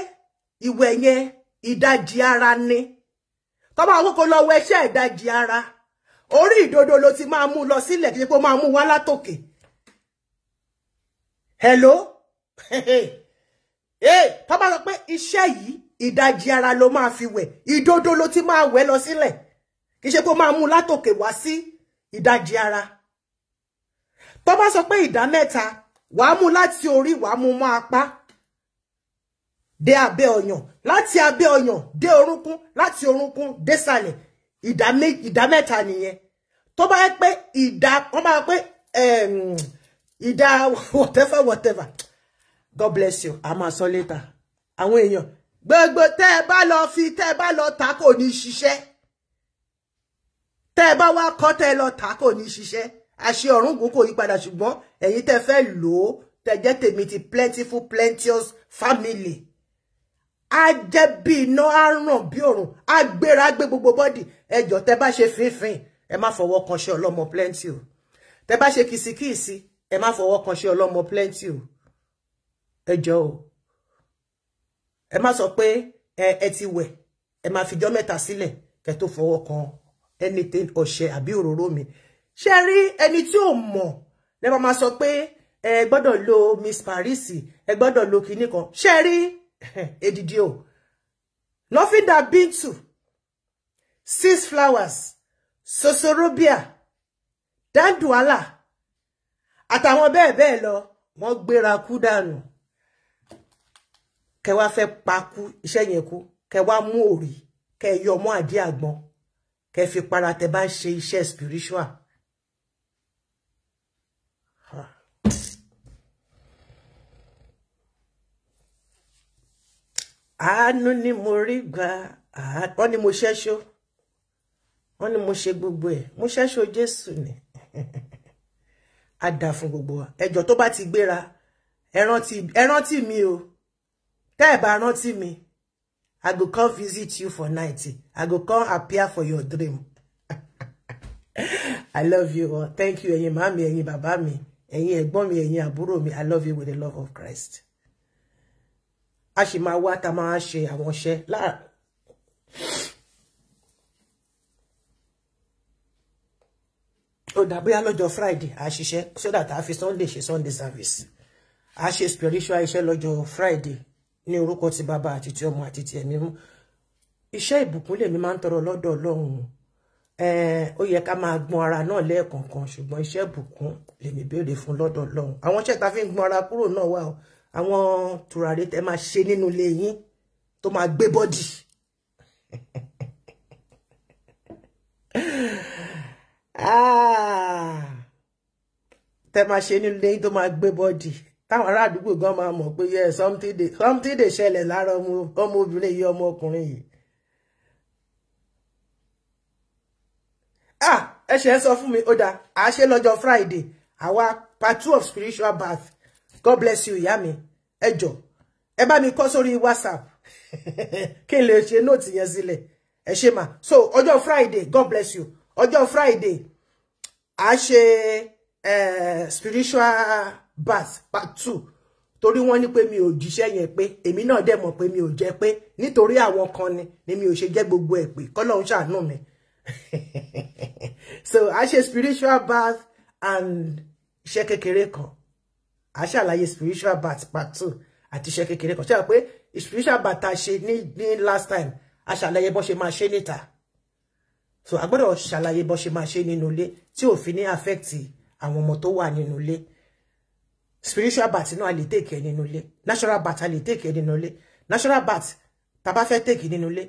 ìwẹ̀ yẹn ìdajì ara ni tó bá wọ́n kó lọ wẹ̀ iṣẹ́ ìdajì ara orí ìdodo ló ti máa mú lọ sílẹ̀ kí ṣe pé ó máa mú wá látòkè hello tó bá sọ pé iṣẹ́ yìí ìdajì ara ló máa fi wẹ̀ ìdodo ló ti máa wẹ̀ lọ sílẹ̀ kì í ṣe pé ó máa mú látòkè wá sí ìdajì ara tó bá sọ pé ìdá mẹ́ta wàá mú láti orí wàá mú mọ́ apá dé abẹ́ ọyàn láti abẹ́ ọyàn dé orúnkún láti orúnkún dé sàlẹ̀ ìdá mẹ́ta nìyẹn tó bá yẹ pé wọ́n bá pé ìdá whatever God bless you a máa sọ later àwọn èèyàn gbogbo tẹ́ ẹ bá lọ tà kò ní ṣiṣẹ́ tẹ́ ẹ bá wá kọ́ tẹ́ ẹ lọ tà kò ní ṣiṣẹ́ àṣẹ ọ̀run kò yí padà ṣùgbọ́n ẹ̀yin tẹ́ fẹ́ lò ó tẹ́ jẹ́ tèmi ti plenteous family a jẹ́ bí iná á ràn bí òrùn a gbéra gbé gbogbo bọ́dì ẹjọ́ tẹ́ bá ṣe fínfín ẹ má fọwọ́ kan ṣe ọlọ́mọ plenty o tẹ́ bá ṣe kìsìkìsì ẹ má fọwọ́ kan ṣe ọlọ́mọ plenty o ẹjọ́ o ẹ má sọ pé ẹ ti wẹ̀ ẹ má fijọ́ mẹ́ta sílẹ̀ kẹ́ tó fọwọ́ kan anything ọṣẹ àbí òróró mi ṣe rí ẹni tí ò mọ̀ lẹ máa sọ pé ẹ gbọ́dọ̀ lo Miss Paris ẹ gbọ́dọ̀ lo kinní kan ṣe rí edidi o nothing that bintu 6 flowers sosorobia danduala àtàwọn bẹ́ẹ̀ lọ wọ́n gbéra kú dànù kẹ́ wá fẹ́ pa kú iṣẹ́ yẹn kú kẹ́ wá mú òrì kẹ́ yọ mọ́ àdí àgbọn kẹ́ fi para tẹ́ bá ṣe iṣẹ́ spiritual. Àánú ni mo rí gbà, wọ́n ní mo ṣẹ́ṣó, wọ́n ní mo ṣe gbogbo ẹ̀, mo ṣẹ́ṣó Jésù ni. A dá fún gbogbo wa. Ẹjọ́ tó bá ti gbéra, ẹ rántí mi o. Tẹ́ ẹ bá rántí mi, I go come visit you for night. I go come appear for your dream. I love you all. Thank you, ẹ̀yin màmí, ẹ̀yin bàbá mi, ẹ̀yin ẹ̀gbọ́n mi, ẹ̀yin àbúrò mi. I love you with the love of Christ. A ṣì máa wá tá máa ṣe àwọn iṣẹ́ láà. Ó dà bóyá lọ́jọ́ Friday a ṣiṣẹ́ so that a fi Sunday ṣe Sunday service. A ṣe spiritual iṣẹ́ lọ́jọ́ Friday ní orúkọ ti bàbá àti ti ọmọ àti ti ẹ̀mí mú. Iṣẹ́ ìbùkún lèmi máa ń tọrọ lọ́dọ̀ Ọlọ́run. Ó yẹ ká máa gbọ́n ara náà lẹ́ẹ̀kọ̀ọ̀kan ṣùgbọ́n iṣẹ́ ìbùkún lèmi béèrè fún lọ́dọ̀ Ọlọ́run. Àwọn iṣẹ́ tá fi ń gbọ́n ara kúrò náà wà o. Àwọn tùràrí tẹ́ máa ṣe nínú ilé yín tó máa gbé bọ́dì. Tẹ́ máa ṣe nínú ilé yín tó máa gbé bọ́dì. Táwọn ará àdúgbò gan máa mọ̀ pé yeah, something dey ṣẹlẹ̀ lára ọmọbìnrin yìí, ọmọkùnrin yìí. Ẹ ṣe ń sọ fún mi, ó dáa, a ṣe lọ́jọ́ Friday, àwa part 2 of spiritual bath. God bless you, ìyá mi. Ẹ jọ̀ọ́, ẹ bá mi kọ sórí WhatsApp. Kí n lè ṣe note yẹn sílẹ̀. Ẹ ṣé mà. So, ọjọ́ Friday, God bless you. Ọjọ́ Friday, a ṣe spiritual bath part 2. Torí wọ́n ní pé mi ò jíṣẹ́ yẹn pé, èmi náà dẹ̀ mọ̀ pé mi ò jẹ́ pé, nítorí àwọn kan ni mi ò ṣe jẹ́ gbogbo ẹ̀ pé, k'Ọlọ́run ṣàánú mi. So, a ṣe spiritual bath and iṣẹ́ kékeré kan. A ṣàlàyé spiritual bath part 2 àti iṣẹ́ kékeré kan. Ṣé pé spiritual bath a ṣe ní last time, a ṣàlàyé bó ṣe máa ṣe níta. So a gbọ́dọ̀ ṣàlàyé bó ṣe máa ṣe nínú ilé tí ò fi ní affect àwọn ọmọ tó wà nínú ilé. Spiritual bath náà a lè take ẹ nínú ilé. Natural bath a lè take ẹ nínú ilé. Natural bath tá bá fẹ́ take nínú ilé,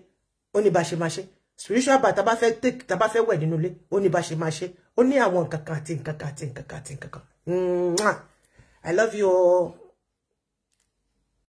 ó ní bá ṣe máa ṣe. Spiritual bath tá bá fẹ́ take, tá bá fẹ́ wẹ̀ nínú ilé, ó ní bá ṣe máa ṣe. Ó ní àwọn nǹkan kan àti nǹkan kan àti nǹkan kan àti nǹkan kan. I love you all.